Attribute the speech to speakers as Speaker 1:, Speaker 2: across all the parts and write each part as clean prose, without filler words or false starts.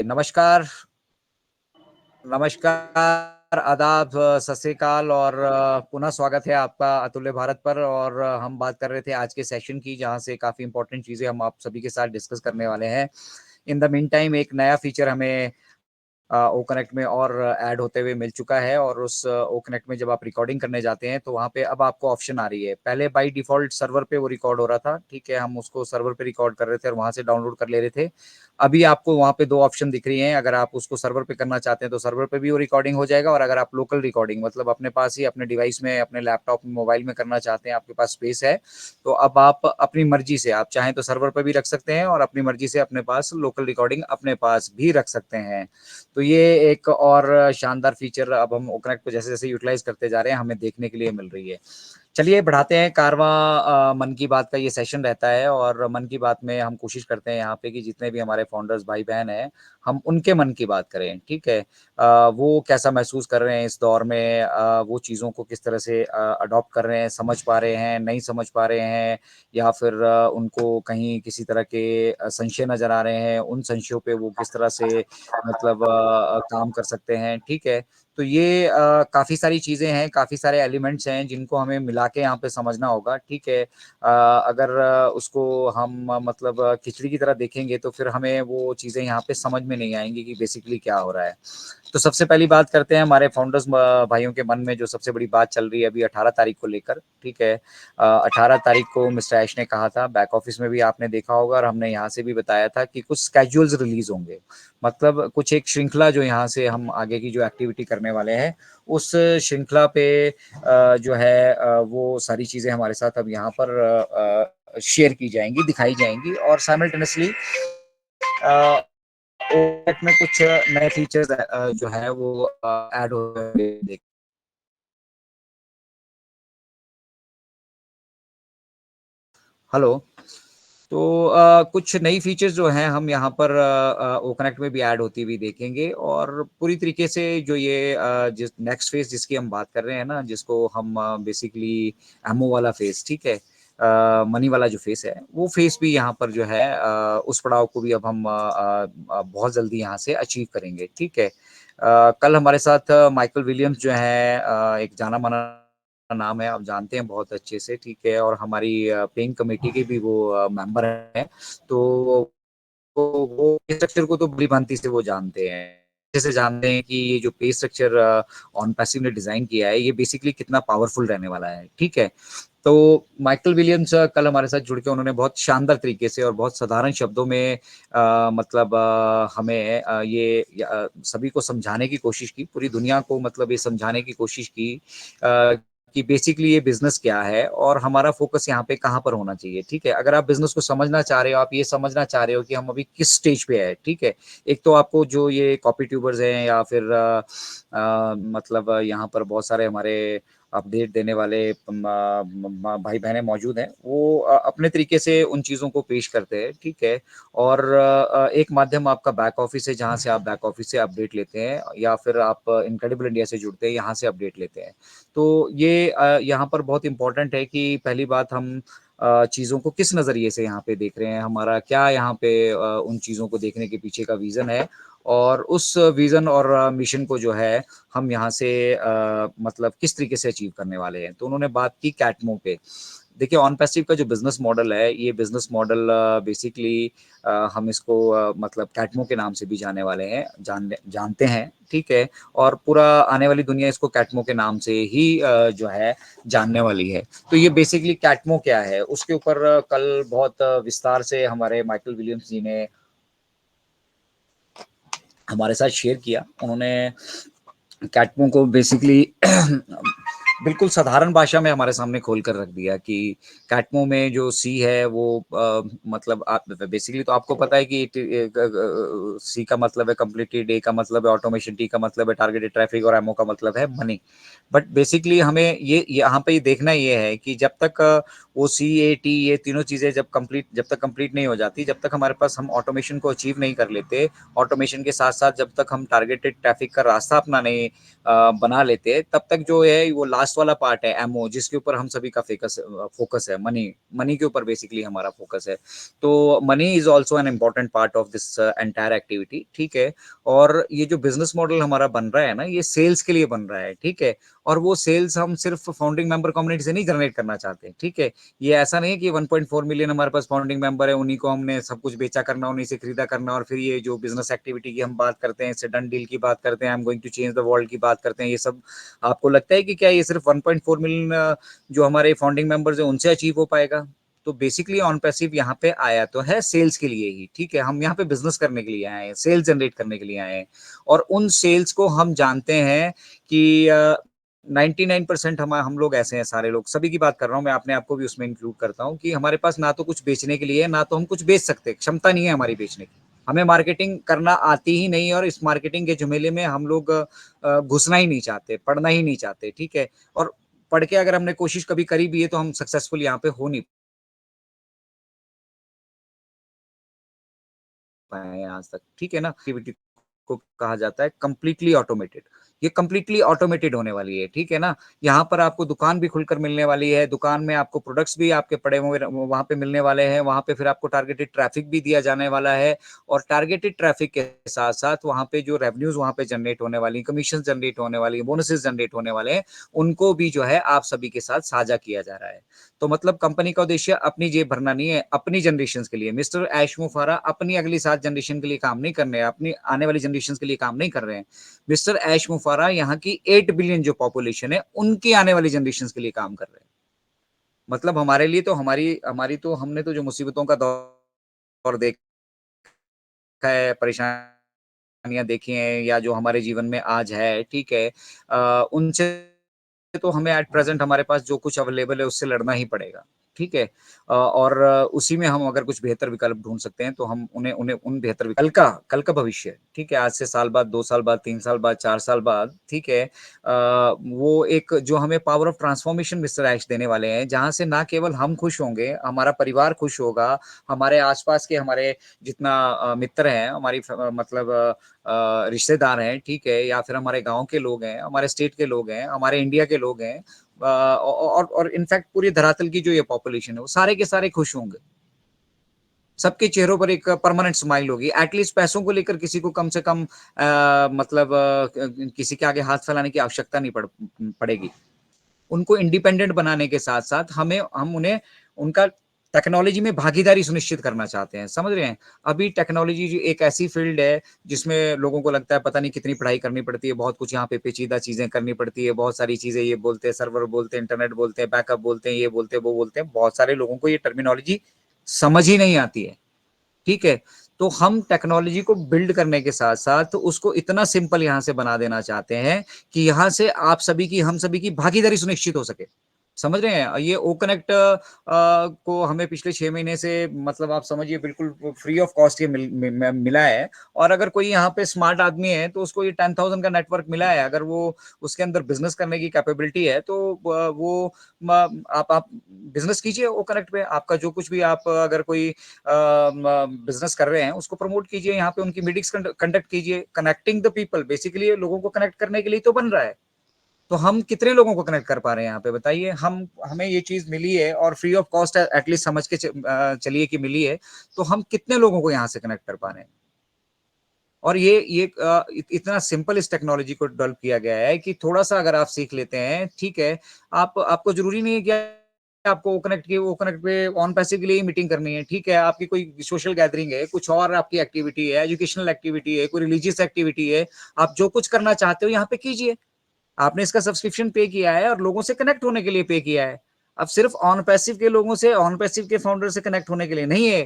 Speaker 1: नमस्कार, नमस्कार, आदाब, सत श्री अकाल और पुनः स्वागत है आपका अतुल्य भारत पर और हम बात कर रहे थे आज के सेशन की जहाँ से काफ़ी इम्पोर्टेंट चीज़ें हम आप सभी के साथ डिस्कस करने वाले हैं। इन द मीन टाइम एक नया फीचर हमें ओ कनेक्ट में और ऐड होते हुए मिल चुका है और उस ओ कनेक्ट में जब आप रिकॉर्डिंग करने जाते हैं तो वहाँ पे अब आपको ऑप्शन आ रही है। पहले बाय डिफ़ॉल्ट सर्वर पे वो रिकॉर्ड हो रहा था, ठीक है? हम उसको सर्वर पे रिकॉर्ड कर रहे थे और वहाँ से डाउनलोड कर ले रहे थे। अभी आपको वहाँ पे 2 ऑप्शन दिख रही हैं, अगर आप उसको सर्वर पे करना चाहते हैं तो सर्वर पे भी वो रिकॉर्डिंग हो जाएगा और अगर आप लोकल रिकॉर्डिंग मतलब अपने पास ही अपने डिवाइस में, अपने लैपटॉप में, मोबाइल में करना चाहते हैं, आपके पास स्पेस है, तो अब आप अपनी मर्ज़ी से आप चाहें तो सर्वर पे भी रख सकते हैं और अपनी मर्ज़ी से अपने पास लोकल रिकॉर्डिंग अपने पास भी रख सकते हैं। तो ये एक और शानदार फीचर अब हम ओकनेक्ट को जैसे-जैसे यूटिलाइज़ करते जा रहे हैं, हमें देखने के लिए मिल रही है। चलिए बढ़ाते हैं कारवां मन की बात का ये सेशन रहता है और मन की बात में हम कोशिश करते हैं यहाँ पे कि जितने भी हमारे फाउंडर्स भाई-बहन हैं, हम उनके मन की बात करें, ठीक है? वो कैसा महसूस कर रहे हैं इस दौर में वो चीज़ों को किस तरह से अडॉप्ट कर रहे हैं, समझ पा रहे हैं, नहीं समझ पा रहे हैं या फिर उनको कहीं किसी तरह के संशय नज़र आ रहे हैं, उन संशयों पे वो किस तरह से मतलब काम कर सकते हैं, ठीक है? तो ये काफ़ी सारी चीज़ें हैं, काफ़ी सारे एलिमेंट्स हैं जिनको हमें मिला के यहाँ पे समझना होगा, ठीक है? अगर उसको हम मतलब खिचड़ी की तरह देखेंगे तो फिर हमें वो चीज़ें यहाँ पे समझ में नहीं आएँगी कि बेसिकली क्या हो रहा है। तो सबसे पहली बात करते हैं हमारे फाउंडर्स भाइयों के मन में जो सबसे बड़ी बात चल रही है अभी 18 तारीख को लेकर, ठीक है? 18 तारीख को मिस्टर ऐश ने कहा था, बैक ऑफ़िस में भी आपने देखा होगा और हमने यहाँ से भी बताया था कि कुछ स्केड्यूल्स रिलीज़ होंगे। मतलब कुछ एक श्रृंखला जो यहाँ से हम आगे की जो एक्टिविटी करने वाले हैं, उस श्रृंखला पे जो है वो सारी चीज़ें हमारे साथ अब यहाँ पर शेयर की जाएँगी, दिखाई जाएँगी और साइमल्टेनियसली अ, ओपेक में कुछ नए फीचर्स जो है वो ऐड हो देख हेलो। तो कुछ नई फीचर्स जो हैं हम यहाँ पर ओकनेक्ट में भी ऐड होती हुई देखेंगे और पूरी तरीके से जो ये जिस नेक्स्ट फेज़ जिसकी हम बात कर रहे हैं ना, जिसको हम बेसिकली एमओ वाला फेज़, ठीक है? मनी वाला जो फेज़ है, वो फेज़ भी यहाँ पर जो है उस पड़ाव को भी अब हम बहुत जल्दी यहाँ से अचीव करेंगे, ठीक है? कल हमारे साथ माइकल विलियम्स जो हैं एक जाना-माना नाम है, आप जानते हैं बहुत अच्छे से, ठीक है? और हमारी पेइंग कमेटी के भी वो मेंबर हैं, तो वो पे स्ट्रक्चर को तो भली-भाँति से वो जानते हैं। जैसे जानते हैं कि ये जो पे स्ट्रक्चर ऑन पैसिव ने डिज़ाइन किया है, ये बेसिकली कितना पावरफुल रहने वाला है, ठीक है? तो माइकल विलियम्स कल हमारे साथ जुड़ के उन्होंने बहुत शानदार तरीके से और बहुत साधारण शब्दों में मतलब हमें सभी को समझाने की कोशिश की, पूरी दुनिया को मतलब ये समझाने की कोशिश की कि बेसिकली ये बिज़नेस क्या है और हमारा फ़ोकस यहाँ पे कहाँ पर होना चाहिए, ठीक है? अगर आप बिज़नेस को समझना चाह रहे हो, आप ये समझना चाह रहे हो कि हम अभी किस स्टेज पे हैं, ठीक है? एक तो आपको जो ये कॉपी ट्यूबर्स हैं या फिर मतलब यहाँ पर बहुत सारे हमारे अपडेट देने वाले भाई-बहनें मौजूद हैं, वो अपने तरीके से उन चीज़ों को पेश करते हैं, ठीक है? और एक माध्यम आपका बैक ऑफ़िस है, जहाँ से आप बैक ऑफ़िस से अपडेट लेते हैं या फिर आप इनक्रेडिबल इंडिया से जुड़ते हैं, यहाँ से अपडेट लेते हैं। तो ये यहाँ पर बहुत इम्पोर्टेंट है कि पहली बात हम चीज़ों को किस नज़रिए से यहाँ पे देख रहे हैं, हमारा क्या यहाँ पे उन चीज़ों को देखने के पीछे का विज़न है और उस विज़न और मिशन को जो है हम यहाँ से मतलब किस तरीके से अचीव करने वाले हैं। तो उन्होंने बात की कैटमो पे। देखिए ऑन पैसिव का जो बिज़नेस मॉडल है, ये बिज़नेस मॉडल बेसिकली हम इसको मतलब कैटमो के नाम से भी जाने वाले हैं जानते हैं, ठीक है? और पूरा आने वाली दुनिया इसको कैटमो के नाम से ही जो है जानने वाली है। तो ये बेसिकली कैटमो क्या है, उसके ऊपर कल बहुत विस्तार से हमारे माइकल विलियम्स जी ने हमारे साथ शेयर किया। उन्होंने कैटमो को बेसिकली बिल्कुल साधारण भाषा में हमारे सामने खोल कर रख दिया कि कैटमो में जो सी है वो मतलब आप बेसिकली तो आपको पता है कि सी का मतलब है कंप्लीटेड, ए का मतलब है ऑटोमेशन, टी का मतलब है टारगेटेड ट्रैफिक और एमओ का मतलब है मनी। बट बेसिकली हमें ये यहाँ पे देखना ये है कि जब तक वो सी ए टी ये तीनों चीज़ें जब तक कंप्लीट नहीं हो जाती, जब तक हमारे पास हम ऑटोमेशन को अचीव नहीं कर लेते, ऑटोमेशन के साथ साथ जब तक हम टारगेटेड ट्रैफिक का रास्ता अपना नहीं बना लेते, तब तक जो है वो लास्ट लास्ट वाला पार्ट है एमओ, जिसके ऊपर हम सभी का फोकस है, मनी मनी के ऊपर बेसिकली हमारा फोकस है। तो money is also an important part of this entire activity, ठीक है। और ये जो बिजनेस मॉडल हमारा बन रहा है ना, ये सेल्स के लिए बन रहा है, ठीक है। और वो सेल्स हम सिर्फ फाउंडिंग मेंबर कम्युनिटी से नहीं जनरेट करना चाहते, ठीक है। ये ऐसा नहीं है कि 1.4 मिलियन हमारे पास फाउंडिंग मेंबर है, उन्हीं को हमने सब कुछ बेचा करना, उन्हीं से खरीदा करना, और फिर ये जो बिजनेस एक्टिविटी की हम बात करते हैं, इससे डन डील की बात करते हैं, I am going to change the world की बात करते हैं, ये सब आपको लगता है कि क्या ये सिर्फ 1.4 मिलियन जो हमारे फाउंडिंग मेंबर्स है उनसे अचीव हो पाएगा? तो बेसिकली ऑन पैसिव यहाँ पे आया तो है सेल्स के लिए ही, ठीक है। हम यहाँ पे बिजनेस करने के लिए आए हैं, सेल्स जनरेट करने के लिए आए हैं, और उन सेल्स को हम जानते हैं कि 99% हम लोग ऐसे हैं, सारे लोग, सभी की बात कर रहा हूँ मैं, अपने आप को भी उसमें इंक्लूड करता हूँ, कि हमारे पास ना तो कुछ बेचने के लिए है, ना तो हम कुछ बेच सकते, क्षमता नहीं है हमारी बेचने की, हमें मार्केटिंग करना आती ही नहीं, और इस मार्केटिंग के झमेले में हम लोग घुसना ही नहीं चाहते, पढ़ना ही नहीं चाहते, ठीक है। और पढ़ के अगर हमने कोशिश कभी करी भी है तो हम सक्सेसफुल यहाँ पे हो नहीं पाए हैं आज तक, ठीक है ना। एक्टिविटी को कहा जाता है कंप्लीटली ऑटोमेटेड, ये कंप्लीटली ऑटोमेटेड होने वाली है, ठीक है ना। यहाँ पर आपको दुकान भी खुलकर मिलने वाली है, दुकान में आपको प्रोडक्ट्स भी आपके पड़े हुए वहां पे मिलने वाले हैं, वहां पे फिर आपको टारगेटेड ट्रैफिक भी दिया जाने वाला है, और टारगेटेड ट्रैफिक के साथ साथ वहां पे जो रेवेन्यूज वहां पे जनरेट होने वाली, कमीशन जनरेट होने वाली, बोनसेस जनरेट होने वाले हैं, उनको भी जो है आप सभी के साथ साझा किया जा रहा है। तो मतलब कंपनी का उद्देश्य अपनी जेब भरना नहीं है, अपनी जनरेशन के लिए। मिस्टर ऐश मुफारा अपनी अगली 7 जनरेशन के लिए काम नहीं कर रहे हैं, अपनी आने वाली जनरेशन के लिए काम नहीं कर रहे हैं। मिस्टर ऐश मुफारा यहाँ की 8 बिलियन जो पॉपुलेशन है उनकी आने वाली जनरेशन के लिए काम कर रहे हैं। मतलब हमारे लिए तो हमारी हमारी तो हमने तो जो मुसीबतों का दौर देखा है, परेशानियां देखी हैं, या जो हमारे जीवन में आज है, ठीक है, उनसे तो हमें एट प्रेजेंट हमारे पास जो कुछ अवेलेबल है उससे लड़ना ही पड़ेगा, ठीक है। और उसी में हम अगर कुछ बेहतर विकल्प ढूंढ सकते हैं तो हम उन्हें उन्हें उन बेहतर कल का भविष्य, ठीक है, आज से साल बाद, 2 साल बाद, 3 साल बाद, 4 साल बाद, ठीक है, वो एक जो हमें पावर ऑफ ट्रांसफॉर्मेशन मिस्टर ऐश देने वाले हैं, जहां से ना केवल हम खुश होंगे, हमारा परिवार खुश होगा, हमारे आसपास के हमारे जितना मित्र हैं, हमारी मतलब रिश्तेदार हैं, ठीक है, या फिर हमारे गांव के लोग हैं, हमारे स्टेट के लोग हैं, हमारे इंडिया के लोग हैं, और इनफैक्ट पूरी धरातल की जो ये पॉपुलेशन है वो सारे के सारे खुश होंगे, सबके चेहरों पर एक परमानेंट स्माइल होगी। एटलीस्ट पैसों को लेकर किसी को कम से कम मतलब किसी के आगे हाथ फैलाने की आवश्यकता नहीं पड़ेगी। उनको इंडिपेंडेंट बनाने के साथ साथ हम उन्हें उनका टेक्नोलॉजी में भागीदारी सुनिश्चित करना चाहते हैं, समझ रहे हैं। अभी टेक्नोलॉजी जो एक ऐसी फील्ड है जिसमें लोगों को लगता है पता नहीं कितनी पढ़ाई करनी पड़ती है, बहुत कुछ यहाँ पे पेचीदा चीजें करनी पड़ती है, बहुत सारी चीजें, ये बोलते हैं सर्वर, बोलते हैं इंटरनेट, बोलते हैं बैकअप, बोलते हैं ये, बोलते हैं वो, बोलते हैं, बहुत सारे लोगों को ये टर्मिनोलॉजी समझ ही नहीं आती है, ठीक है। तो हम टेक्नोलॉजी को बिल्ड करने के साथ साथ उसको इतना सिंपल यहां से बना देना चाहते हैं कि यहां से आप सभी की, हम सभी की भागीदारी सुनिश्चित हो सके, समझ रहे हैं। ये ओ कनेक्ट को हमें पिछले 6 महीने से, मतलब आप समझिए बिल्कुल फ्री ऑफ कॉस्ट ये मिला है। और अगर कोई यहाँ पे स्मार्ट आदमी है तो उसको ये 10,000 का नेटवर्क मिला है, अगर वो उसके अंदर बिजनेस करने की कैपेबिलिटी है तो वो आप बिजनेस कीजिए ओ कनेक्ट पे। आपका जो कुछ भी, आप अगर कोई बिजनेस कर रहे हैं उसको प्रमोट कीजिए, यहाँ पे उनकी मीटिंग्स कंडक्ट कीजिए। कनेक्टिंग द पीपल, बेसिकली लोगों को कनेक्ट करने के लिए तो बन रहा है। तो हम कितने लोगों को कनेक्ट कर पा रहे हैं यहाँ पे बताइए। हम हमें ये चीज मिली है और फ्री ऑफ कॉस्ट एटलीस्ट समझ के चलिए कि मिली है, तो हम कितने लोगों को यहाँ से कनेक्ट कर पा रहे हैं। और ये इतना सिंपल इस टेक्नोलॉजी को डेवलप किया गया है कि थोड़ा सा अगर आप सीख लेते हैं, ठीक है, आपको जरूरी नहीं है कि आपको वो कनेक्ट पे ऑन पैसिव के लिए ही मीटिंग करनी है, ठीक है। आपकी कोई सोशल गैदरिंग है, कुछ और आपकी एक्टिविटी है, एजुकेशनल एक्टिविटी है, कोई रिलीजियस एक्टिविटी है, आप जो कुछ करना चाहते हो यहाँ पे कीजिए। आपने इसका सब्सक्रिप्शन पे किया है और लोगों से कनेक्ट होने के लिए पे किया है। अब सिर्फ ऑन पैसिव के लोगों से, ऑन पैसिव के फाउंडर से कनेक्ट होने के लिए नहीं है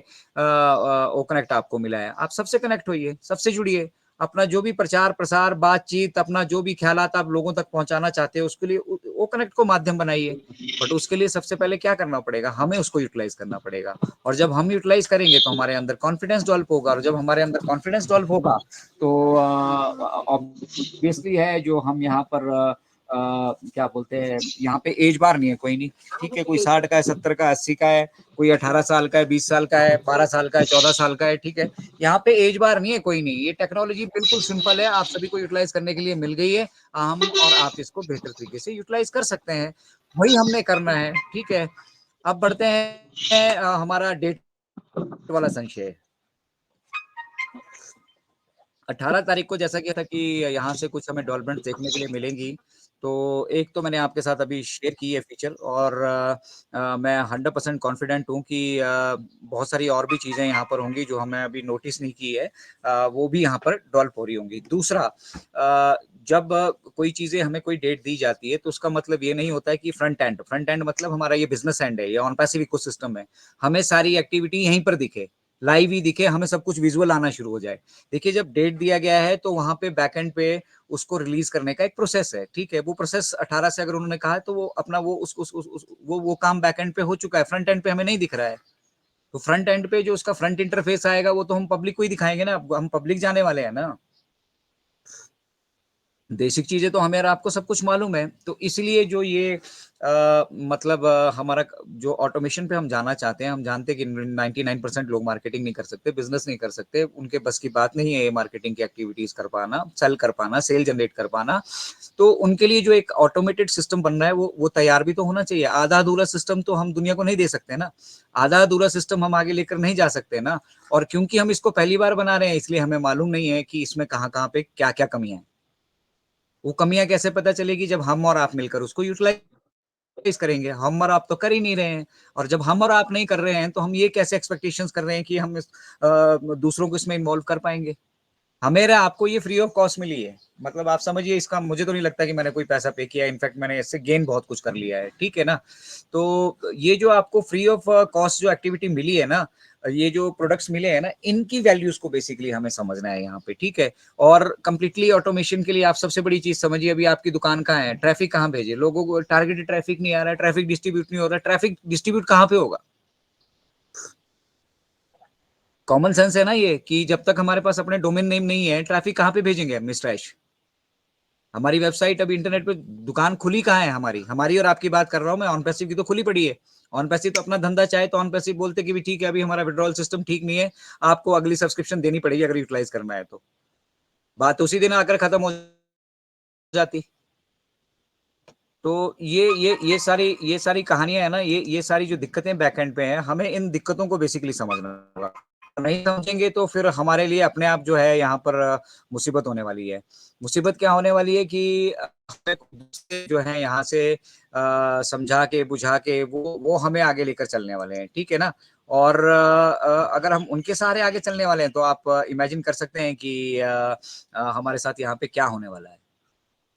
Speaker 1: वो कनेक्ट आपको मिला है। आप सबसे कनेक्ट होइए, सबसे जुड़िए। अपना जो भी प्रचार प्रसार, बातचीत, अपना जो भी ख्यालात आप लोगों तक पहुंचाना चाहते हो उसके लिए वो कनेक्ट को माध्यम बनाइए। बट उसके लिए सबसे पहले क्या करना पड़ेगा, हमें उसको यूटिलाइज करना पड़ेगा। और जब हम यूटिलाइज करेंगे तो हमारे अंदर कॉन्फिडेंस डेवलप होगा, और जब हमारे अंदर कॉन्फिडेंस डेवलप होगा तो ऑब्वियसली है जो हम यहाँ पर क्या बोलते हैं, यहाँ पे एज बार नहीं है कोई नहीं, ठीक है, कोई 60 का है, 70 का, 80 का है, कोई 18 साल का है, 20 साल का है, 12 साल का है, 14 साल का है, ठीक है, यहाँ पे एज बार नहीं है कोई नहीं। ये टेक्नोलॉजी बिल्कुल सिंपल है, आप सभी को यूटिलाइज करने के लिए मिल गई है, हम और आप इसको बेहतर तरीके से यूटिलाइज कर सकते हैं, वही हमने करना है, ठीक है। अब बढ़ते हैं हमारा डेट वाला संशय। 18 तारीख को जैसा कि था कि यहाँ से कुछ हमें डेवलपमेंट देखने के लिए मिलेंगी। तो एक तो मैंने आपके साथ अभी शेयर की है फीचर, और मैं 100% कॉन्फिडेंट हूँ कि बहुत सारी और भी चीज़ें यहाँ पर होंगी जो हमें अभी नोटिस नहीं की है, वो भी यहाँ पर डेवलप हो रही होंगी। दूसरा, जब कोई चीज़ें हमें कोई डेट दी जाती है तो उसका मतलब ये नहीं होता है कि फ्रंट एंड मतलब हमारा ये बिजनेस एंड है, ये ऑन पैसिव इकोसिस्टम है, हमें सारी एक्टिविटी यहीं पर दिखे, लाइव ही दिखे, हमें सब कुछ विजुअल आना शुरू हो जाए। देखिए, जब डेट दिया गया है तो वहां पे बैकएंड पे उसको रिलीज करने का एक प्रोसेस है, ठीक है, वो प्रोसेस 18 से अगर उन्होंने कहा है तो वो अपना वो वो काम बैकएंड पे हो चुका है, फ्रंट एंड पे हमें नहीं दिख रहा है। तो फ्रंट एंड पे जो उसका फ्रंट इंटरफेस आएगा वो तो हम पब्लिक को ही दिखाएंगे ना, हम पब्लिक जाने वाले हैं ना। बेसिक चीजें तो हमें और आपको सब कुछ मालूम है, तो इसलिए जो ये मतलब हमारा जो ऑटोमेशन पे हम जाना चाहते हैं, हम जानते हैं कि 99% लोग मार्केटिंग नहीं कर सकते, बिजनेस नहीं कर सकते, उनके बस की बात नहीं है ये मार्केटिंग की एक्टिविटीज कर पाना, सेल कर पाना, सेल जनरेट कर पाना। तो उनके लिए जो एक ऑटोमेटेड सिस्टम बन रहा है वो तैयार भी तो होना चाहिए। आधा अधूरा सिस्टम तो हम दुनिया को नहीं दे सकते ना, आधा अधूरा सिस्टम हम आगे लेकर नहीं जा सकते ना। और क्योंकि हम इसको पहली बार बना रहे हैं इसलिए हमें मालूम नहीं है कि इसमें कहाँ कहाँ पे क्या क्या कमियां हैं। वो कमियां कैसे पता चलेगी, जब हम और आप मिलकर उसको यूटिलाइज करेंगे। हम और आप तो कर ही नहीं रहे हैं, और जब हम और आप नहीं कर रहे हैं तो हम ये कैसे एक्सपेक्टेशंस कर रहे हैं कि हम दूसरों को इसमें इन्वॉल्व कर पाएंगे। हमें आपको ये फ्री ऑफ कॉस्ट मिली है, मतलब आप समझिए, इसका मुझे तो नहीं लगता कि मैंने कोई पैसा पे किया, इनफैक्ट मैंने इससे गेन बहुत कुछ कर लिया है, ठीक है ना। तो ये जो आपको फ्री ऑफ कॉस्ट जो एक्टिविटी मिली है ना, ये जो प्रोडक्ट्स मिले हैं ना, इनकी वैल्यूज को बेसिकली हमें समझना है यहाँ पे, ठीक है। और कंप्लीटली ऑटोमेशन के लिए आप सबसे बड़ी चीज समझिए, अभी आपकी दुकान कहाँ है, ट्रैफिक कहाँ भेजे, लोगों को टारगेटेड ट्रैफिक नहीं आ रहा है, ट्रैफिक डिस्ट्रीब्यूट नहीं हो रहा है, ट्रैफिक डिस्ट्रीब्यूट कहाँ पे होगा। कॉमन सेंस है ना ये, कि जब तक हमारे पास अपने डोमेन नेम नहीं है, ट्रैफिक कहाँ पे भेजेंगे मिस्टर ऐश। हमारी वेबसाइट अभी इंटरनेट पे दुकान खुली कहाँ है, हमारी हमारी और आपकी बात कर रहा हूँ मैं, ऑन पैसिव की तो खुली पड़ी है। ऑन पैसिव तो अपना धंधा चाहे तो ऑन पैसिव बोलते कि भी ठीक है, अभी हमारा विड्रॉल सिस्टम ठीक नहीं है, आपको अगली सब्सक्रिप्शन देनी पड़ेगी अगर यूटिलाइज करना है तो। बात उसी दिन आकर खत्म हो जाती। तो ये सारी कहानियां है ना, ये सारी जो दिक्कतें बैकएंड पे हैं, हमें इन दिक्कतों को बेसिकली समझना होगा। नहीं समझेंगे तो फिर हमारे लिए अपने आप जो है यहाँ पर मुसीबत होने वाली है। मुसीबत क्या होने वाली है कि हमें जो है यहाँ से समझा के बुझा के वो हमें आगे लेकर चलने वाले हैं, ठीक है ना। और अगर हम उनके सहारे आगे चलने वाले हैं तो आप इमेजिन कर सकते हैं कि हमारे साथ यहाँ पे क्या होने वाला है।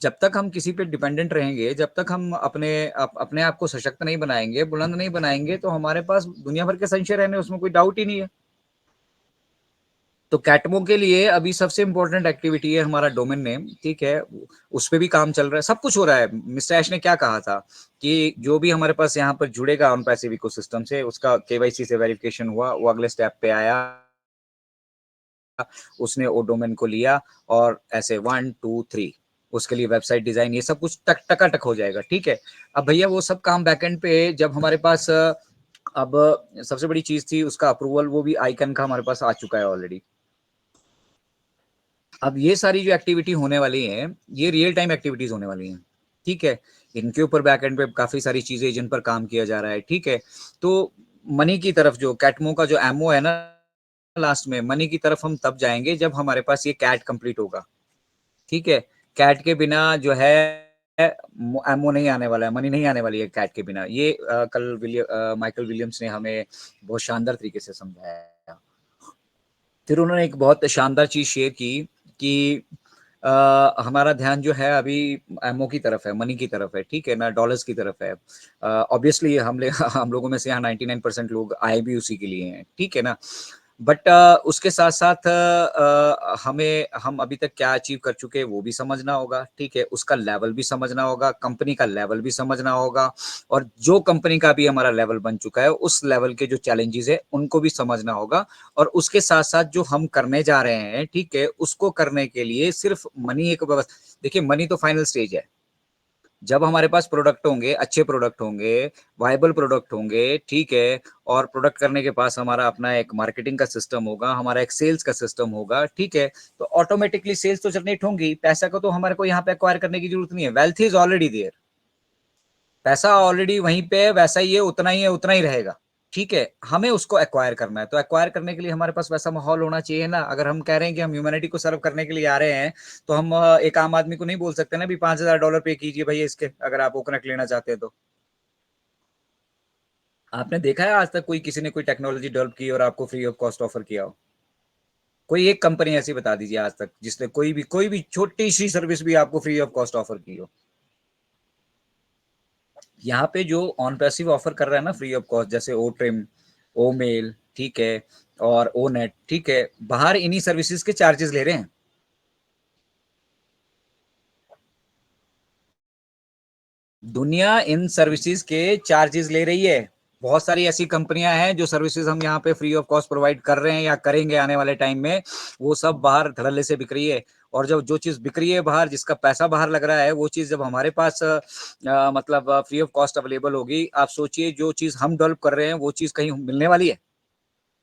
Speaker 1: जब तक हम किसी पे डिपेंडेंट रहेंगे, जब तक हम अपने आप को सशक्त नहीं बनाएंगे, बुलंद नहीं बनाएंगे, तो हमारे पास दुनिया भर के संशय रहने, उसमें कोई डाउट ही नहीं है। तो कैटमो के लिए अभी सबसे इंपॉर्टेंट एक्टिविटी है हमारा डोमेन नेम, ठीक है, उस पर भी काम चल रहा है, सब कुछ हो रहा है। मिस्टर ऐश ने क्या कहा था कि जो भी हमारे पास यहाँ पर जुड़ेगा ऑन पैसिव इकोसिस्टम से, उसका केवाईसी से वेरिफिकेशन हुआ, वो अगले स्टेप पे आया, उसने वो डोमेन को लिया, और ऐसे 1 2 3 उसके लिए वेबसाइट डिजाइन, ये सब कुछ टकाटक हो जाएगा, ठीक है। अब भैया वो सब काम बैकएंड पे जब हमारे पास अब सबसे बड़ी चीज थी उसका अप्रूवल, वो भी आइकन का हमारे पास आ चुका है ऑलरेडी। अब ये सारी जो एक्टिविटी होने वाली है, ये रियल टाइम एक्टिविटीज होने वाली हैं, ठीक है। इनके ऊपर बैकएंड पे काफी सारी चीजें जिन पर काम किया जा रहा है, ठीक है। तो मनी की तरफ, जो कैटमो का जो एमओ है ना, लास्ट में मनी की तरफ हम तब जाएंगे जब हमारे पास ये कैट कंप्लीट होगा, ठीक है। कैट के बिना जो है एमओ नहीं आने वाला है, मनी नहीं आने वाली है कैट के बिना। ये कल माइकल विलियम्स ने हमें बहुत शानदार तरीके से समझाया। फिर उन्होंने एक बहुत शानदार चीज शेयर की कि हमारा ध्यान जो है अभी एमओ की तरफ है, मनी की तरफ है, ठीक है ना, डॉलर्स की तरफ है। ऑब्वियसली हम लोगों में से यहाँ 99% लोग आए भी उसी के लिए हैं, ठीक है ना। बट उसके साथ साथ हमें हम अभी तक क्या अचीव कर चुके हैं वो भी समझना होगा, ठीक है, उसका लेवल भी समझना होगा, कंपनी का लेवल भी समझना होगा, और जो कंपनी का भी हमारा लेवल बन चुका है उस लेवल के जो चैलेंजेस है उनको भी समझना होगा। और उसके साथ साथ जो हम करने जा रहे हैं, ठीक है, उसको करने के लिए सिर्फ मनी एक व्यवस्था, देखिए मनी तो फाइनल स्टेज है, जब हमारे पास प्रोडक्ट होंगे, अच्छे प्रोडक्ट होंगे, वायबल प्रोडक्ट होंगे, ठीक है, और प्रोडक्ट करने के पास हमारा अपना एक मार्केटिंग का सिस्टम होगा, हमारा एक सेल्स का सिस्टम होगा, ठीक है, तो ऑटोमेटिकली सेल्स तो जनरेट होंगी। पैसा को तो हमारे को यहाँ पे एक्वायर करने की जरूरत नहीं है, वेल्थ इज ऑलरेडी देयर, पैसा ऑलरेडी वहीं पे है, वैसा ही है, उतना ही है, उतना ही रहेगा, ठीक है, हमें उसको एक्वायर करना है। तो एक्वायर करने के लिए हमारे पास वैसा माहौल होना चाहिए ना। अगर हम कह रहे हैं कि हम ह्यूमैनिटी को सर्व करने के लिए आ रहे हैं, तो हम एक आम आदमी को नहीं बोल सकते ना भी $5,000 पे कीजिए भैया इसके, अगर आप वो कनेक्ट लेना चाहते हैं तो। आपने देखा है आज तक कोई किसी ने कोई टेक्नोलॉजी डेवलप की और आपको फ्री ऑफ कॉस्ट ऑफर किया हो? कोई एक कंपनी ऐसी बता दीजिए आज तक जिसने कोई भी छोटी सी सर्विस भी आपको फ्री ऑफ कॉस्ट ऑफर की हो। यहाँ पे जो ऑन पैसिव ऑफर कर रहा है ना फ्री ऑफ कॉस्ट, जैसे ओ ट्रिम, ओ मेल, ठीक है, और ओ नेट, ठीक है, बाहर इन्हीं सर्विसेज के चार्जेस ले रहे हैं। दुनिया इन सर्विसेज के चार्जेस ले रही है। बहुत सारी ऐसी कंपनियां हैं जो सर्विसेज हम यहाँ पे फ्री ऑफ कॉस्ट प्रोवाइड कर रहे हैं या करेंगे आने वाले टाइम में, वो सब बाहर धड़ल्ले से बिक रही है। और जब जो चीज बिक रही है बाहर, जिसका पैसा बाहर लग रहा है, वो चीज जब हमारे पास मतलब फ्री ऑफ कॉस्ट अवेलेबल होगी, आप सोचिए जो चीज हम डेवलप कर रहे हैं वो चीज कहीं मिलने वाली है?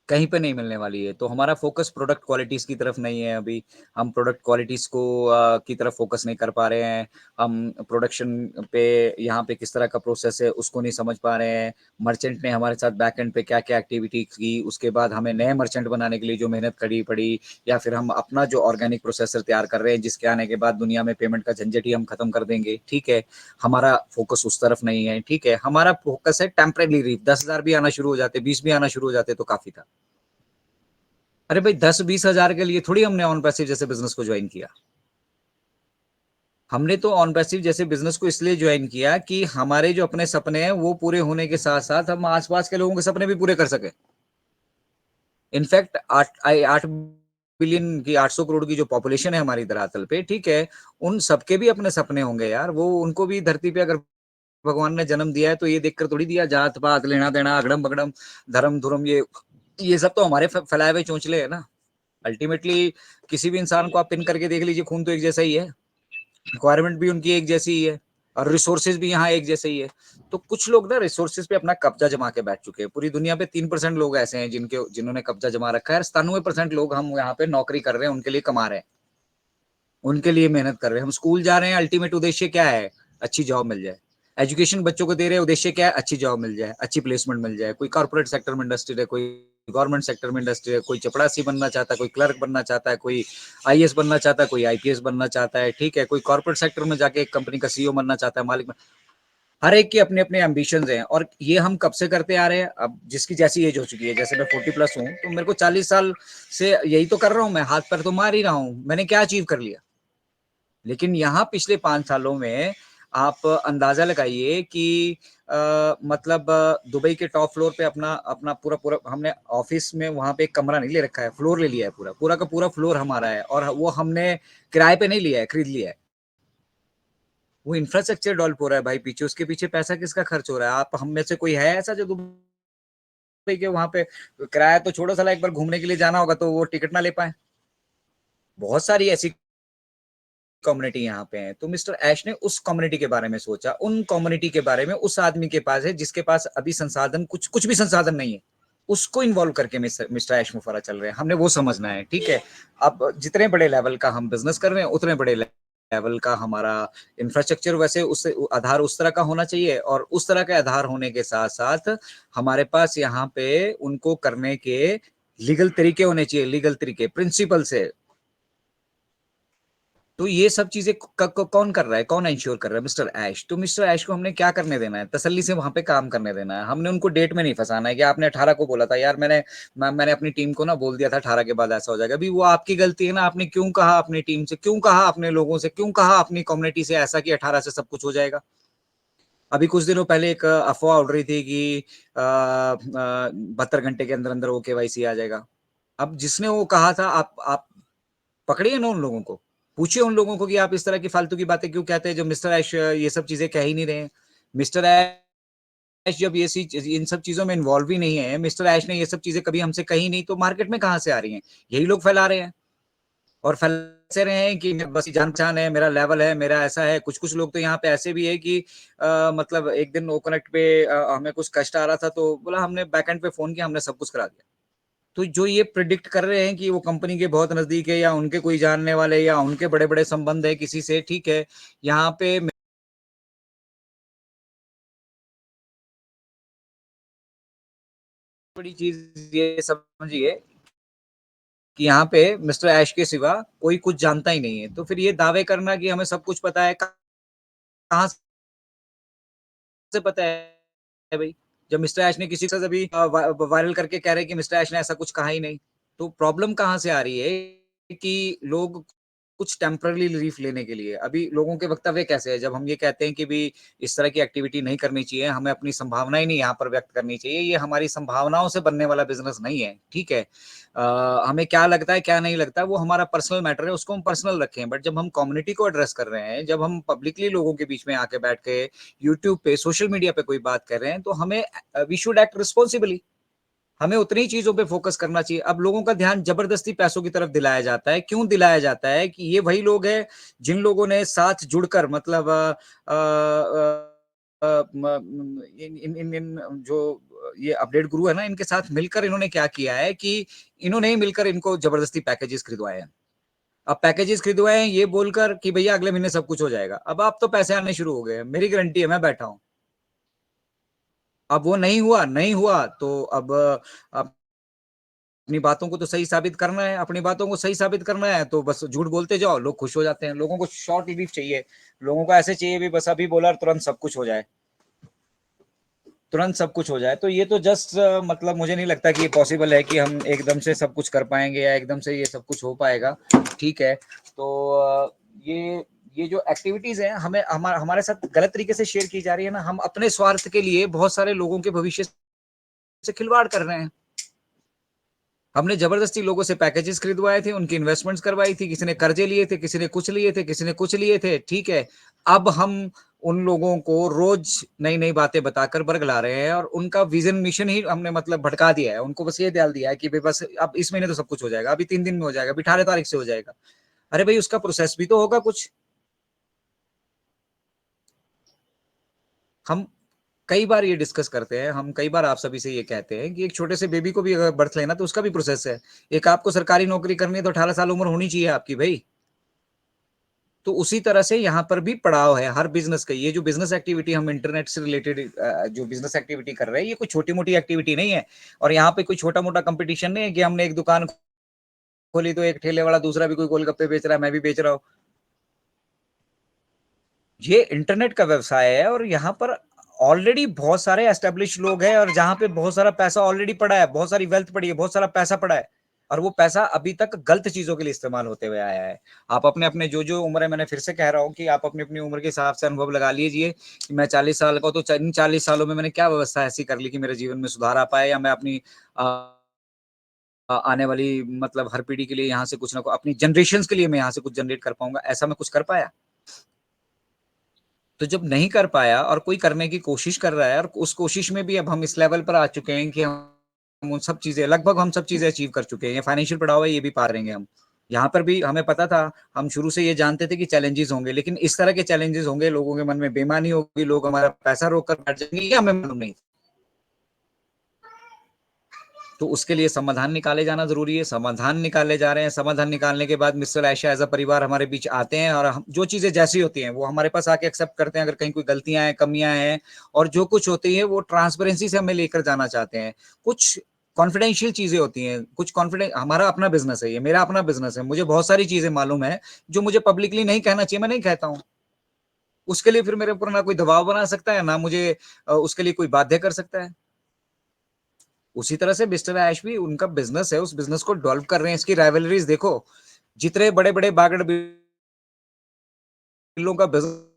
Speaker 1: कहीं पे नहीं मिलने वाली है। तो हमारा फोकस प्रोडक्ट क्वालिटीज की तरफ नहीं है अभी। हम प्रोडक्ट क्वालिटीज को की तरफ फोकस नहीं कर पा रहे हैं। हम प्रोडक्शन पे यहाँ पे किस तरह का प्रोसेस है उसको नहीं समझ पा रहे हैं। मर्चेंट ने हमारे साथ बैक एंड पे क्या क्या एक्टिविटी की, उसके बाद हमें नए मर्चेंट बनाने के लिए जो मेहनत करनी पड़ी, या फिर हम अपना जो ऑर्गेनिक प्रोसेसर तैयार कर रहे हैं जिसके आने के बाद दुनिया में पेमेंट का झंझट ही हम खत्म कर देंगे, ठीक है, हमारा फोकस उस तरफ नहीं है। ठीक है, हमारा फोकस है टेम्परेरी रीफ। 10,000 भी आना शुरू हो जाते, 20 भी आना शुरू हो जाते तो काफी था। अरे भाई 10-20 हजार के लिए थोड़ी हमने ऑन पैसिव जैसे बिजनेस को ज्वाइन किया। हमने तो ऑन पैसिव जैसे बिजनेस को इसलिए ज्वाइन किया कि हमारे जो अपने सपने हैं वो पूरे होने के साथ साथ हम आसपास के लोगों के सपने भी पूरे कर सके। इनफैक्ट 8 बिलियन की 800 करोड़ की जो पॉपुलेशन है हमारी धरातल पे, ठीक है, उन सबके भी अपने सपने होंगे यार। वो उनको भी धरती पे अगर भगवान ने जन्म दिया है तो ये देखकर थोड़ी दिया जात पात लेना देना अगड़म बगड़म धर्म धुरम, ये सब तो हमारे फैलाए हुए चोंचले है ना। अल्टीमेटली किसी भी इंसान को आप पिन करके देख लीजिए, खून तो एक जैसा ही है, रिक्वायरमेंट भी उनकी एक जैसी ही है, और रिसोर्सेज भी यहाँ एक जैसे ही है। तो कुछ लोग ना रिसोर्सेज पे अपना कब्जा जमा के बैठ चुके हैं। पूरी दुनिया पे 3% लोग ऐसे हैं जिन्होंने कब्जा जमा रखा है। 97% लोग हम यहाँ पे नौकरी कर रहे हैं, उनके लिए कमा रहे हैं, उनके लिए मेहनत कर रहे हैं। हम स्कूल जा रहे हैं, अल्टीमेट उद्देश्य क्या है? अच्छी जॉब मिल जाए। एजुकेशन बच्चों को दे रहे हैं, उद्देश्य क्या है? अच्छी जॉब मिल जाए, अच्छी प्लेसमेंट मिल जाए। कोई कॉर्पोरेट सेक्टर में इंडस्ट्री है, कोई गवर्नमेंट सेक्टर में इंडस्ट्री है, कोई चपड़ासी बनना चाहता है, कोई क्लर्क बनना चाहता है, कोई आईएएस बनना चाहता है, कोई आईपीएस बनना चाहता है, ठीक है, कोई कॉर्पोरेट सेक्टर में जाके एक कंपनी का सीईओ बनना चाहता है, मालिक। हर एक के अपने अपने एम्बिशंस हैं, और ये हम कब से करते आ रहे हैं? अब जिसकी जैसी एज हो चुकी है, जैसे मैं 40+ हूँ, तो मेरे को 40 साल से यही तो कर रहा हूँ मैं, हाथ पैर तो मार ही रहा हूँ। मैंने क्या अचीव कर लिया? लेकिन यहाँ पिछले 5 सालों में आप अंदाजा लगाइए कि मतलब दुबई के टॉप फ्लोर पे अपना अपना पूरा पूरा हमने ऑफिस में वहां पे एक कमरा नहीं ले रखा है, फ्लोर ले लिया है, पूरा पूरा का पूरा फ्लोर हमारा है, और वो हमने किराए पे नहीं लिया है, खरीद लिया है। वो इंफ्रास्ट्रक्चर डेवलप हो रहा है भाई, पीछे उसके पीछे पैसा किसका खर्च हो रहा है? आप हम में से कोई है ऐसा जो दुबई के वहां पे किराया तो छोड़ो, साला एक बार घूमने के लिए जाना होगा तो वो टिकट ना ले पाए? बहुत सारी ऐसी कम्युनिटी यहाँ पे है। तो मिस्टर ऐश ने उस कम्युनिटी के बारे में सोचा, उन कम्युनिटी के बारे में, उस आदमी के पास है जिसके पास अभी संसाधन कुछ कुछ भी संसाधन नहीं है, उसको इन्वॉल्व करके मिस्टर ऐश मुफारा चल रहे हैं। हमने वो समझना है, ठीक है। अब जितने बड़े लेवल का हम बिजनेस कर रहे हैं उतने बड़े लेवल का हमारा इंफ्रास्ट्रक्चर वैसे उससे आधार उस तरह का होना चाहिए, और उस तरह के आधार होने के साथ साथ हमारे पास यहाँ पे उनको करने के लीगल तरीके होने चाहिए, लीगल तरीके, प्रिंसिपल से। तो ये सब चीजें कौन कर रहा है, कौन इंश्योर कर रहा है? मिस्टर ऐश। तो मिस्टर ऐश को हमने क्या करने देना है? तसल्ली से वहां पे काम करने देना है। हमने उनको डेट में नहीं फंसाना है कि आपने 18 को बोला था यार, मैंने अपनी टीम को ना बोल दिया था 18 के बाद ऐसा हो जाएगा। अभी वो आपकी गलती है ना, आपने क्यों कहा अपनी टीम से, क्यों कहा अपने लोगों से, क्यों कहा अपनी कम्युनिटी से ऐसा कि 18 से सब कुछ हो जाएगा? अभी कुछ दिनों पहले एक अफवाह उड़ रही थी कि 72 घंटे के अंदर अंदर वो केवाईसी आ जाएगा। अब जिसने वो कहा था, आप पकड़िए ना उन लोगों को, पूछिए उन लोगों को कि आप इस तरह की फालतू की बातें क्यों कहते हैं, जो मिस्टर ऐश ये सब चीजें कह ही नहीं रहे हैं। मिस्टर ऐश जब इन सब चीजों में इन्वॉल्व ही नहीं है, मिस्टर ऐश ने ये सब चीजें कभी हमसे कही नहीं, तो मार्केट में कहां से आ रही हैं? यही लोग फैला रहे हैं। और फैल रहे हैं कि बस जान-पहचान है, मेरा लेवल है, मेरा ऐसा है। कुछ-कुछ लोग तो यहाँ पे ऐसे भी है कि मतलब एक दिन ओकनेक्ट पे हमें कुछ कष्ट आ रहा था तो बोला हमने बैकएंड पे फ़ोन किया, हमने सब कुछ करा दिया। तो जो ये प्रेडिक्ट कर रहे हैं कि वो कंपनी के बहुत नज़दीक है या उनके कोई जानने वाले या उनके बड़े-बड़े संबंध है किसी से, ठीक है। यहाँ पे बड़ी चीज़ ये समझिए कि यहाँ पे मिस्टर ऐश के सिवा कोई कुछ जानता ही नहीं है। तो फिर ये दावे करना कि हमें सब कुछ पता है, कहाँ से पता है भई? जब मिस्टर ऐश ने किसी के साथ अभी वायरल करके कह रहे हैं कि मिस्टर ऐश ने ऐसा कुछ कहा ही नहीं। तो प्रॉब्लम कहाँ से आ रही है कि लोग कुछ टेम्परेरी रिलीफ लेने के लिए अभी लोगों के वक्तव्य कैसे हैं? जब हम ये कहते हैं कि भई इस तरह की एक्टिविटी नहीं करनी चाहिए, हमें अपनी संभावनाएँ नहीं यहाँ पर व्यक्त करनी चाहिए, ये हमारी संभावनाओं से बनने वाला बिज़नेस नहीं है, ठीक है? हमें क्या लगता है, क्या नहीं लगता, वो हमारा पर्सनल मैटर है, उसको हम पर्सनल रखें। बट जब हम कम्युनिटी को एड्रेस कर रहे हैं, जब हम पब्लिकली लोगों के बीच में आके बैठ के यूट्यूब पे, सोशल मीडिया पे कोई बात कर रहे हैं, तो हमें वी शुड एक्ट रिस्पांसिबली। हमें उतनी ही चीज़ों पे फ़ोकस करना चाहिए। अब लोगों का ध्यान ज़बरदस्ती पैसों की तरफ दिलाया जाता है। क्यों दिलाया जाता है? कि ये वही लोग हैं, जिन लोगों ने साथ जुड़कर मतलब इन इन इन इन जो ये अपडेट गुरु है ना, इनके साथ मिलकर इन्होंने क्या किया है कि इन्होंने ही मिलकर इनको ज़बरदस्ती पैकेजेज़ खरीदवाए हैं। अब पैकेजेज़ खरीदवाए हैं ये बोलकर कि भैया अगले महीने सब कुछ हो जाएगा। अब तो पैसे आने शुरू हो गए हैं। मेरी गारंटी है, मैं बैठा हूँ। अब वो नहीं हुआ तो अब अपनी बातों को तो सही साबित करना है, अपनी बातों को सही साबित करना है तो बस झूठ बोलते जाओ, लोग खुश हो जाते हैं। लोगों को शॉर्ट रिलीफ चाहिए, लोगों को ऐसे चाहिए भी बस अभी बोला और तुरंत सब कुछ हो जाए, तुरंत सब कुछ हो जाए। तो ये तो जस्ट मतलब मुझे नहीं लगता कि ये पॉसिबल है कि हम एकदम से सब कुछ कर पाएँगे या एकदम से ये सब कुछ हो पाएगा, ठीक है। तो ये जो एक्टिविटीज़ हैं हमें हमारे साथ गलत तरीके से शेयर की जा रही है ना, हम अपने स्वार्थ के लिए बहुत सारे लोगों के भविष्य से खिलवाड़ कर रहे हैं। हमने ज़बरदस्ती लोगों से पैकेजेज़ खरीदवाए थे, उनकी इन्वेस्टमेंट्स करवाई थी, किसी ने कर्ज़े लिए थे, किसी ने कुछ लिए थे, किसी ने कुछ लिए थे, ठीक है। अब हम उन लोगों को रोज़ नई-नई बातें बताकर बरगला रहे हैं और उनका विज़न मिशन ही हमने मतलब भटका दिया है। उनको बस ये डाल दिया है कि भई बस अब इस महीने तो सब कुछ हो जाएगा, अभी 3 दिन में हो जाएगा, अभी 18 तारीख से हो जाएगा। अरे भई उसका प्रोसेस भी तो होगा कुछ। हम कई बार ये डिस्कस करते हैं, हम कई बार आप सभी से ये कहते हैं कि एक छोटे से बेबी को भी अगर बर्थ लेना तो उसका भी प्रोसेस है। एक आपको सरकारी नौकरी करनी है तो 18 साल उम्र होनी चाहिए आपकी भई। तो उसी तरह से यहाँ पर भी पड़ाव है हर बिज़नेस का। ये जो बिज़नेस एक्टिविटी हम इंटरनेट से रिलेटेड जो बिज़नेस एक्टिविटी कर रहे हैं, ये कोई छोटी-मोटी एक्टिविटी नहीं है और यहाँ पे कोई छोटा-मोटा कॉम्पिटिशन नहीं है कि हमने एक दुकान खोली तो एक ठेले वाला दूसरा भी कोई गोलगप्पे बेच रहा है, मैं भी बेच रहा हूँ। ये इंटरनेट का व्यवसाय है और यहाँ पर ऑलरेडी बहुत सारे एस्टेब्लिश्ड लोग हैं और जहाँ पे बहुत सारा पैसा ऑलरेडी पड़ा है, बहुत सारी वेल्थ पड़ी है, बहुत सारा पैसा पड़ा है और वो पैसा अभी तक गलत चीज़ों के लिए इस्तेमाल होते हुए आया है। आप अपने-अपने जो-जो उम्र है मैंने फिर से कह रहा हूँ कि आप अपनी-अपनी उम्र के हिसाब से अनुभव लगा लीजिए कि मैं 40 साल का हूँ तो इन 40 सालों में मैंने क्या व्यवस्था ऐसी कर ली कि मेरे जीवन में सुधार आ पाया या मैं अपनी अ आने वाली मतलब हर पीढ़ी के लिए यहाँ से कुछ ना कुछ अपनी जनरेशंस के लिए मैं यहाँ से कुछ जनरेट कर पाऊँगा, ऐसा मैं कुछ कर पाया? तो जब नहीं कर पाया और कोई करने की कोशिश कर रहा है और उस कोशिश में भी अब हम इस लेवल पर आ चुके हैं कि हम उन सब चीज़ें लगभग हम सब चीज़ें अचीव कर चुके हैं। ये फाइनेंशियल पड़ाव है, ये भी पार लेंगे हम। यहाँ पर भी हमें पता था, हम शुरू से ये जानते थे कि चैलेंजेज़ होंगे, लेकिन इस तरह के चैलेंजेज़ होंगे, लोगों के मन में बेईमानी होगी, लोग हमारा पैसा रोक कर बैठ जाएँगे, ये हमें मालूम नहीं। तो उसके लिए समाधान निकाले जाना ज़रूरी है, समाधान निकाले जा रहे हैं, समाधान निकालने के बाद मिस्टर आयशा एज़ अ परिवार हमारे बीच आते हैं और हम जो चीज़ें जैसी होती हैं, वो हमारे पास आके एक्सेप्ट करते हैं, अगर कहीं कोई गलतियाँ हैं, कमियाँ हैं और जो कुछ होती है, वो ट्रांसपेरेंसी से हमें लेकर जाना चाहते हैं। कुछ कॉन्फिडेंशियल चीज़ें होती हैं, कुछ कॉन्फिडें हमारा अपना बिज़नेस है ये, मेरा अपना बिज़नेस है, मुझे बहुत सारी चीज़ें मालूम हैं, जो मुझे पब्लिकली नहीं कहना चाहिए, मैं नहीं कहता हूँ। उसके लिए फिर मेरे ऊपर ना कोई दबाव बना सकता है, ना मुझे उसके लिए कोई बाध्य कर सकता है। उसी तरह से मिस्टर ऐश भी उनका बिज़नेस है, उस बिज़नेस को डेवलप कर रहे हैं, इसकी राइवलरीज़ देखो, जितने बड़े-बड़े बागड़ बिल्लों का बिज़नेस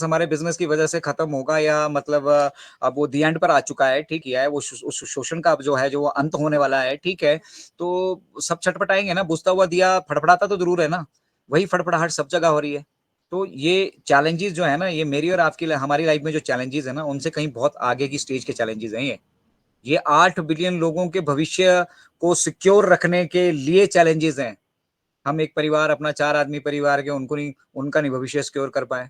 Speaker 1: हमारे बिज़नेस की वजह से खत्म होगा या मतलब अब वो द एंड पर आ चुका है, ठीक ही है, वो उस शोषण का अब जो है, जो वो अंत होने वाला है, ठीक है, तो सब छटपटाएँगे ना, बुझता हुआ दिया फड़फड़ाता तो ज़रूर है ना, वही फड़फड़ाहट सब जगह हो रही है। तो ये चैलेंजेज़ जो है ना, ये मेरी और आपकी हमारी लाइफ़ में जो चैलेंजेज़ है ना, उनसे कहीं बहुत आगे की स्टेज के चैलेंजेज़ हैं ये। ये 8 बिलियन लोगों के भविष्य को सिक्योर रखने के लिए चैलेंजेस हैं। हम एक परिवार अपना 4 आदमी परिवार के उनका नहीं भविष्य सिक्योर कर पाए।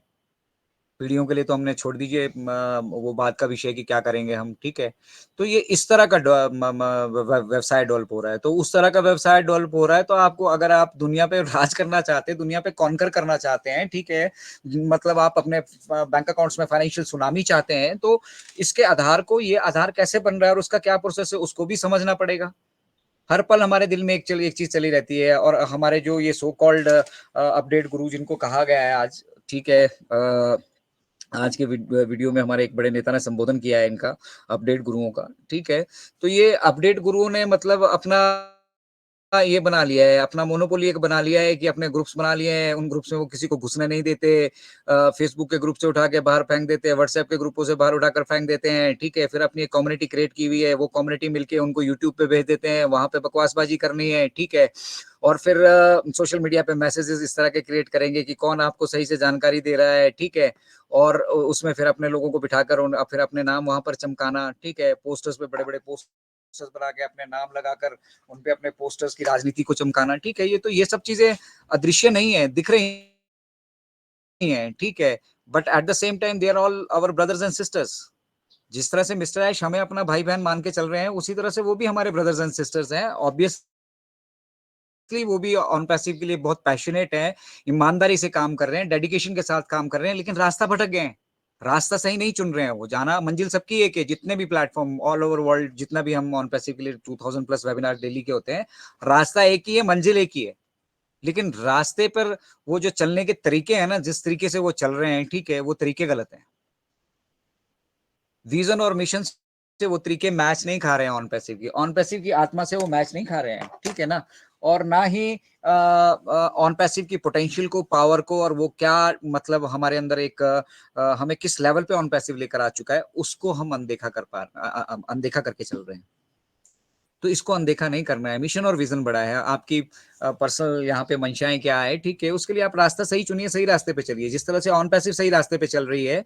Speaker 1: पीढ़ियों के लिए तो हमने छोड़ दीजिए वो बात का विषय कि क्या करेंगे हम, ठीक है? तो ये इस तरह का ड म म व्य व्यवसाय डेवलप हो रहा है। तो उस तरह का व्यवसाय डेवलप हो रहा है, तो आपको अगर आप दुनिया पे राज करना चाहते हैं, दुनिया पे कॉन्कर करना चाहते हैं, ठीक है? मतलब आप अपने बैंक अकाउंट्स में फाइनेंशियल सुनामी चाहते हैं, तो इसके आधार को ये आधार कैसे बन रहा है और उसका क्या प्रोसेस है, उसको भी समझना पड़ेगा। हर पल हमारे दिल में एक चीज़ चली रहती है और हमारे जो ये सो कॉल्ड अपडेट गुरु जिनको कहा गया है आज, ठीक है? आज के वीडियो में हमारे एक बड़े नेता ने संबोधन किया है इनका, अपडेट गुरुओं का, ठीक है? तो ये अपडेट गुरुओं ने मतलब अपना ये बना लिया है, अपना मोनोपोली एक बना लिया है कि अपने ग्रुप्स बना लिए हैं, उन ग्रुप्स में वो किसी को घुसने नहीं देते। फेसबुक के ग्रुप से उठा के बाहर फेंक देते हैं, व्हाट्सएप के ग्रुपों से बाहर उठाकर फेंक देते हैं, ठीक है? फिर अपनी एक कम्युनिटी क्रिएट की हुई है, वो कम्युनिटी मिलके उनको यूट्यूब पे भेज देते हैं, वहाँ पे बकवासबाजी करनी है, ठीक है? और फिर सोशल मीडिया पे मैसेजेस इस तरह के क्रिएट करेंगे कि कौन आपको सही से जानकारी दे रहा है, ठीक है? और उसमें फिर अपने लोगों को बिठाकर फिर अपने नाम वहाँ पर चमकाना, ठीक है? पोस्टर्स पे बड़े-बड़े पोस्टर्स बना के अपने नाम लगाकर उन पे अपने पोस्टर्स की राजनीति को चमकाना, ठीक है? ये सब चीज़ें अदृश्य नहीं है, दिख रही हैं, ठीक है? But at the same time they are all our brothers and sisters. जिस तरह से मिस्टर ऐश हमें अपना भाई-बहन मान के चल रहे हैं, उसी तरह से वो भी हमारे ब्रदर्स एंड सिस्टर्स हैं। ऑब्वियसली वो भी ऑन पैसिव के लिए बहुत पैशनेट हैं, ईमानदारी से काम कर रहे हैं, डेडिकेशन के साथ काम कर रहे हैं, लेकिन रास्ता भटक गए हैं। रास्ता सही नहीं चुन रहे हैं वो, जाना मंजिल सबकी एक है, जितने भी प्लेटफ़ॉर्म ऑल ओवर वर्ल्ड जितना भी हम ऑन पैसिव के लिए 2000 प्लस वेबिनार डेली के होते हैं, रास्ता एक ही है, मंजिल एक ही है। लेकिन रास्ते पर वो जो चलने के तरीके हैं ना, जिस तरीके से वो चल रहे हैं, ठीक है, वो तरीके गलत हैं। विज़न और मिशन से वो तरीके मैच नहीं खा रहे हैं ऑन पैसिव की आत्मा से वो मैच नहीं खा रहे हैं, ठीक है ना? और ना ही ऑन पैसिव की पोटेंशियल को, पावर को और वो क्या मतलब हमारे अंदर एक हमें किस लेवल पे ऑन पैसिव लेकर आ चुका है, उसको हम अनदेखा करके चल रहे हैं। तो इसको अनदेखा नहीं करना है, मिशन और विज़न बड़ा है, आपकी पर्सनल यहाँ पे मंशाएँ क्या है, ठीक है? उसके लिए आप रास्ता सही चुनिए, सही रास्ते पे चलिए। जिस तरह से ऑन पैसिव सही रास्ते पे चल रही है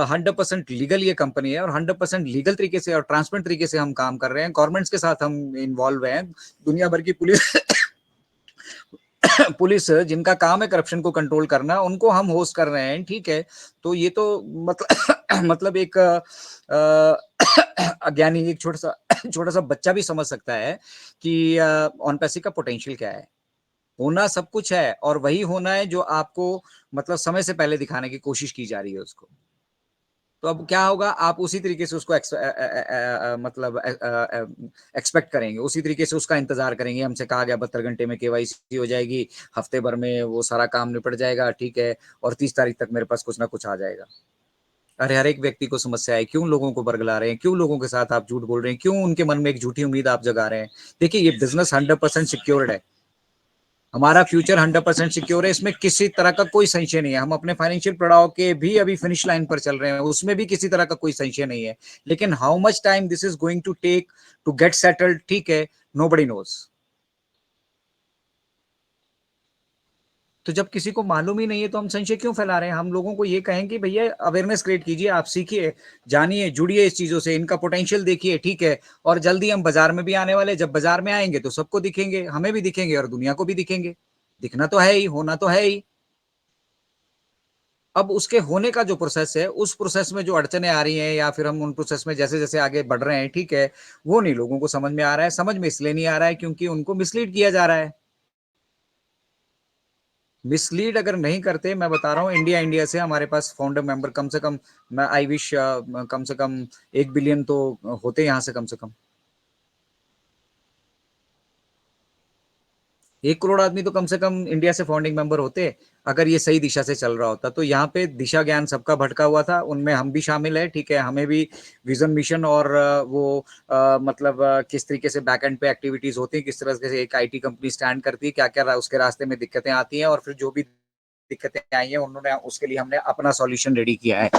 Speaker 1: 100% लीगल ये कंपनी है और 100% लीगल तरीके से और ट्रांसपेरेंट तरीके से हम काम कर रहे हैं, गवर्नमेंट्स के साथ हम इन्वॉल्व हैं, दुनिया भर की पुलिस पुलिस जिनका काम है करप्शन को कंट्रोल करना, उनको हम होस्ट कर रहे हैं, ठीक है? तो ये तो मतलब मतलब एक अज्ञानी एक छोटा-सा बच्चा भी समझ सकता है कि ऑन पैसिव का पोटेंशियल क्या है। होना सब कुछ है और वही होना है जो आपको मतलब समय से पहले दिखाने की कोशिश की जा रही है उसको। तो अब क्या होगा आप उसी तरीके से उसको मतलब एक्सपेक्ट करेंगे, उसी तरीके से उसका इंतज़ार करेंगे। हमसे कहा गया 72 घंटे में केवाईसी हो जाएगी, हफ्ते भर में वो सारा काम निपट जाएगा, ठीक है? और 30 तारीख तक मेरे पास कुछ ना कुछ आ जाएगा। अरे हर एक व्यक्ति को समस्या है, क्यों लोगों को बरगला रहे हैं? क्यों लोगों के साथ आप झूठ बोल रहे हैं? क्यों उनके मन में एक झूठी उम्मीद आप जगा रहे हैं? देखिए ये बिज़नेस 100% सिक्योर्ड है। हमारा फ्यूचर 100% सिक्योर है, इसमें किसी तरह का कोई संशय नहीं है। हम अपने फाइनेंशियल पड़ाव के भी अभी फिनिश लाइन पर चल रहे हैं, उसमें भी किसी तरह का कोई संशय नहीं है। लेकिन how much time this is going to take to get settled, ठीक है, नोबडी नोज़। तो जब किसी को मालूम ही नहीं है तो हम संशय क्यों फैला रहे हैं? हम लोगों को ये कहें कि भैया अवेयरनेस क्रिएट कीजिए, आप सीखिए, जानिए, जुड़िए इस चीज़ों से, इनका पोटेंशियल देखिए, ठीक है? और जल्दी हम बाज़ार में भी आने वाले हैं, जब बाज़ार में आएँगे तो सबको दिखेंगे, हमें भी दिखेंगे और दुनिया को भी दिखेंगे। दिखना तो है ही, होना तो है ही। अब उसके होने का जो प्रोसेस है, उस प्रोसेस में जो अड़चनें आ रही हैं या फिर हम उन प्रोसेस में जैसे-जैसे आगे बढ़ रहे हैं, ठीक है, वो नहीं लोगों को समझ में आ रहा है। समझ में इसलिए नहीं आ रहा है क्योंकि उनको मिसलीड किया जा रहा है। मिसलीड अगर नहीं करते, मैं बता रहा हूँ इंडिया इंडिया से हमारे पास फाउंडर मेंबर कम से कम मैं आई विश कम से कम 1 बिलियन तो होते यहाँ से कम से कम। 1 करोड़ आदमी तो कम से कम इंडिया से फाउंडिंग मेंबर होते, अगर ये सही दिशा से चल रहा होता। तो यहाँ पे दिशा ज्ञान सबका भटका हुआ था, उनमें हम भी शामिल हैं, ठीक है? हमें भी विज़न, मिशन और मतलब किस तरीके से बैक एंड पे एक्टिविटीज़ होती हैं, किस तरह से एक आईटी कंपनी स्टैंड करती है, क्या-क्या उसके रास्ते में दिक्कतें आती हैं और फिर जो भी दिक्कतें आई हैं, उन्होंने उसके लिए हमने अपना सॉल्यूशन रेडी किया है।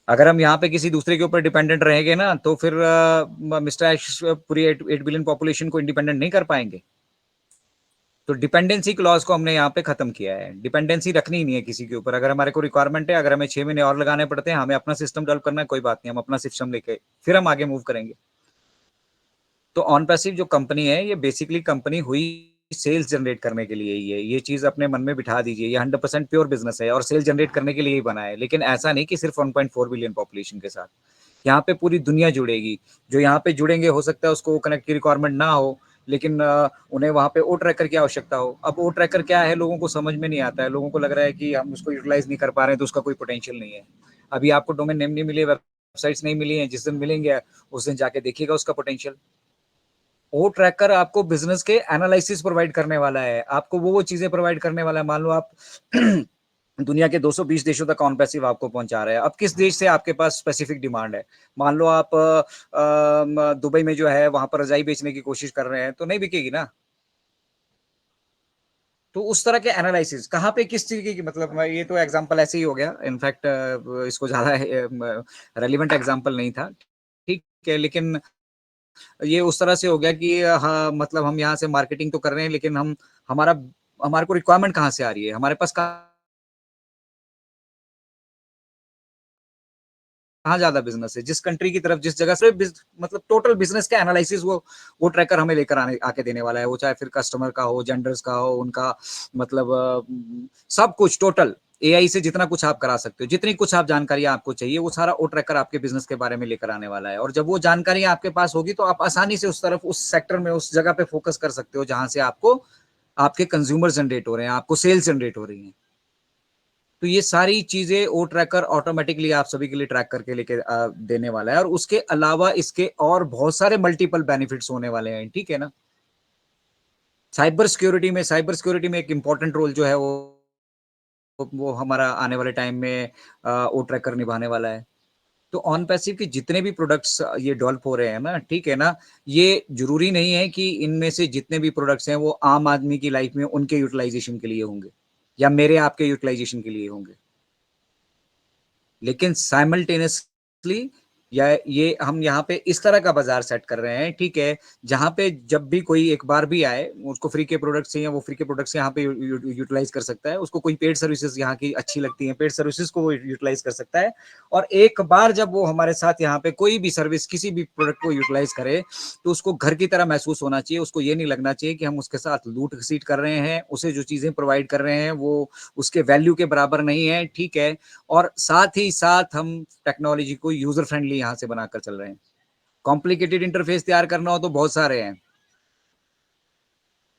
Speaker 1: अगर हम यहाँ पे किसी दूसरे के ऊपर डिपेंडेंट रहेंगे ना, तो फिर मिस्टर ऐश पूरी 8 बिलियन पॉपुलेशन को इंडिपेंडेंट नहीं कर पाएँगे। तो डिपेंडेंसी क्लॉज़ को हमने यहाँ पे खत्म किया है। डिपेंडेंसी रखनी ही नहीं है किसी के ऊपर। अगर हमारे को रिक्वायरमेंट है, अगर हमें 6 महीने और लगाने पड़ते हैं, हमें अपना सिस्टम डेवलप करना है, कोई बात नहीं, हम अपना सिस्टम लेके फिर हम आगे मूव करेंगे। तो ऑन पैसिव जो कंपनी है, ये बेसिकली कंपनी हुई सेल्स जनरेट करने के लिए ही है। ये चीज़ अपने मन में बिठा दीजिए, ये 100% प्योर बिज़नेस है और सेल जनरेट करने के लिए ही बना है। लेकिन ऐसा नहीं कि सिर्फ़ 1.4 बिलियन पॉपुलेशन के साथ। यहाँ पे पूरी दुनिया जुड़ेगी। जो यहाँ पे जुड़ेंगे हो सकता है उसको कनेक्ट की रिक्वायरमेंट ना हो, लेकिन उन्हें वहाँ पे ओ ट्रैकर की आवश्यकता हो। अब ओ ट्रैकर क्या है लोगों को समझ में नहीं आता है। लोगों को लग रहा है कि हम उसको यूटिलाइज़ नहीं कर पा रहे हैं तो उसका कोई पोटेंशियल नहीं है। अभी आपको डोमेन नेम नहीं मिली, वेबसाइट्स नहीं मिली हैं, जिस दिन मिलेंगे उस दिन जाके देखिएगा उसका पोटेंशियल। ओ ट्रैकर आपको बिज़नेस के एनालिसिस प्रोवाइड करने वाला है। आपको वो चीज़ें प्रोवाइड करने वाला है। मान लो आप दुनिया के 220 देशों तक ऑन पैसिव आपको पहुँचा रहे हैं। अब किस देश से आपके पास स्पेसिफिक डिमांड है? मान लो आप दुबई में जो है वहाँ पर रज़ाई बेचने की कोशिश कर रहे हैं, तो नहीं बिकेगी ना। तो उस तरह के एनालिसिस कहाँ पे किस तरीके की मतलब मैं ये तो एग्ज़ाम्पल ऐसे ही हो गया। इनफैक्ट इसको ज़्यादा रेलेवेंट एग्ज़ाम्पल नहीं था। ठीक है, लेकिन ये उस तरह से हो गया कि हाँ, मतलब हम यहाँ से मार्केटिंग तो कर रहे हैं लेकिन हम हमारा हमारे को रिक्वायरमेंट कहाँ से आ रही है? हमारे पास कहाँ ज़्यादा बिज़नेस है? जिस कंट्री की तरफ जिस जगह से मतलब टोटल बिज़नेस का एनालिसिस वो ट्रैकर हमें लेकर आने आके देने वाला है। वो चाहे फिर कस्टमर का हो, जेंडर्स का हो, उनका मतलब सब कुछ टोटल एआई से जितना कुछ आप करा सकते हो, जितनी कुछ आप जानकारी आपको चाहिए, वो सारा वो ट्रैकर आपके बिज़नेस के बारे में लेकर आने वाला है। और जब वो जानकारी आपके पास होगी, तो आप आसानी से उस तरफ, उस सेक्टर में, उस जगह पे फ़ोकस कर सकते हो, जहाँ से आपको आपके कंज्यूमर जनरेट हो रहे हैं, आपको सेल्स जनरेट हो रही हैं। तो ये सारी चीज़ें ओ ट्रैकर ऑटोमैटिकली आप सभी के लिए ट्रैक करके लेके देने वाला है और उसके अलावा इसके और बहुत सारे मल्टीपल बेनिफिट्स होने वाले हैं, ठीक है ना? साइबर सिक्योरिटी में एक इम्पोर्टेंट रोल जो है वो हमारा आने वाले टाइम में ओ ट्रैकर निभाने वाला है। तो ऑन पैसिव के जितने भी प्रोडक्ट्स ये डेवलप हो रहे हैं ना, ठीक है ना? ये ज़रूरी नहीं है कि इनमें से जितने भी प्रोडक्ट्स हैं वो आम आदमी की लाइफ़ में उनके यूटिलाइज़ेशन के लिए होंगे या मेरे आपके यूटिलाइज़ेशन के लिए होंगे। लेकिन साइमल्टेनियसली या ये हम यहाँ पे इस तरह का बाज़ार सेट कर रहे हैं, ठीक है? जहाँ पे जब भी कोई एक बार भी आए, उसको फ्री के प्रोडक्ट्स चाहिए, वो फ्री के प्रोडक्ट्स यहाँ पे यूटिलाइज़ कर सकता है। उसको कोई पेड सर्विसेज़ यहाँ की अच्छी लगती हैं, पेड सर्विसेज़ को वो यूटिलाइज़ कर सकता है। और एक बार जब वो हमारे साथ यहाँ पे कोई भी सर्विस, किसी भी प्रोडक्ट को यूटिलाइज़ करे, तो उसको घर की तरह महसूस होना चाहिए। उसको ये नहीं लगना चाहिए कि हम उसके साथ लूट-घसीट कर रहे हैं। उसे जो चीज़ें प्रोवाइड कर रहे हैं, वो उसके वैल्यू के बराबर नहीं है, ठीक है? और साथ ही साथ हम टेक्नोलॉजी को यूज़र फ्रेंडली यहाँ से बनाकर चल रहे हैं। कॉम्प्लिकेटेड इंटरफ़ेस तैयार करना हो तो बहुत सारे हैं।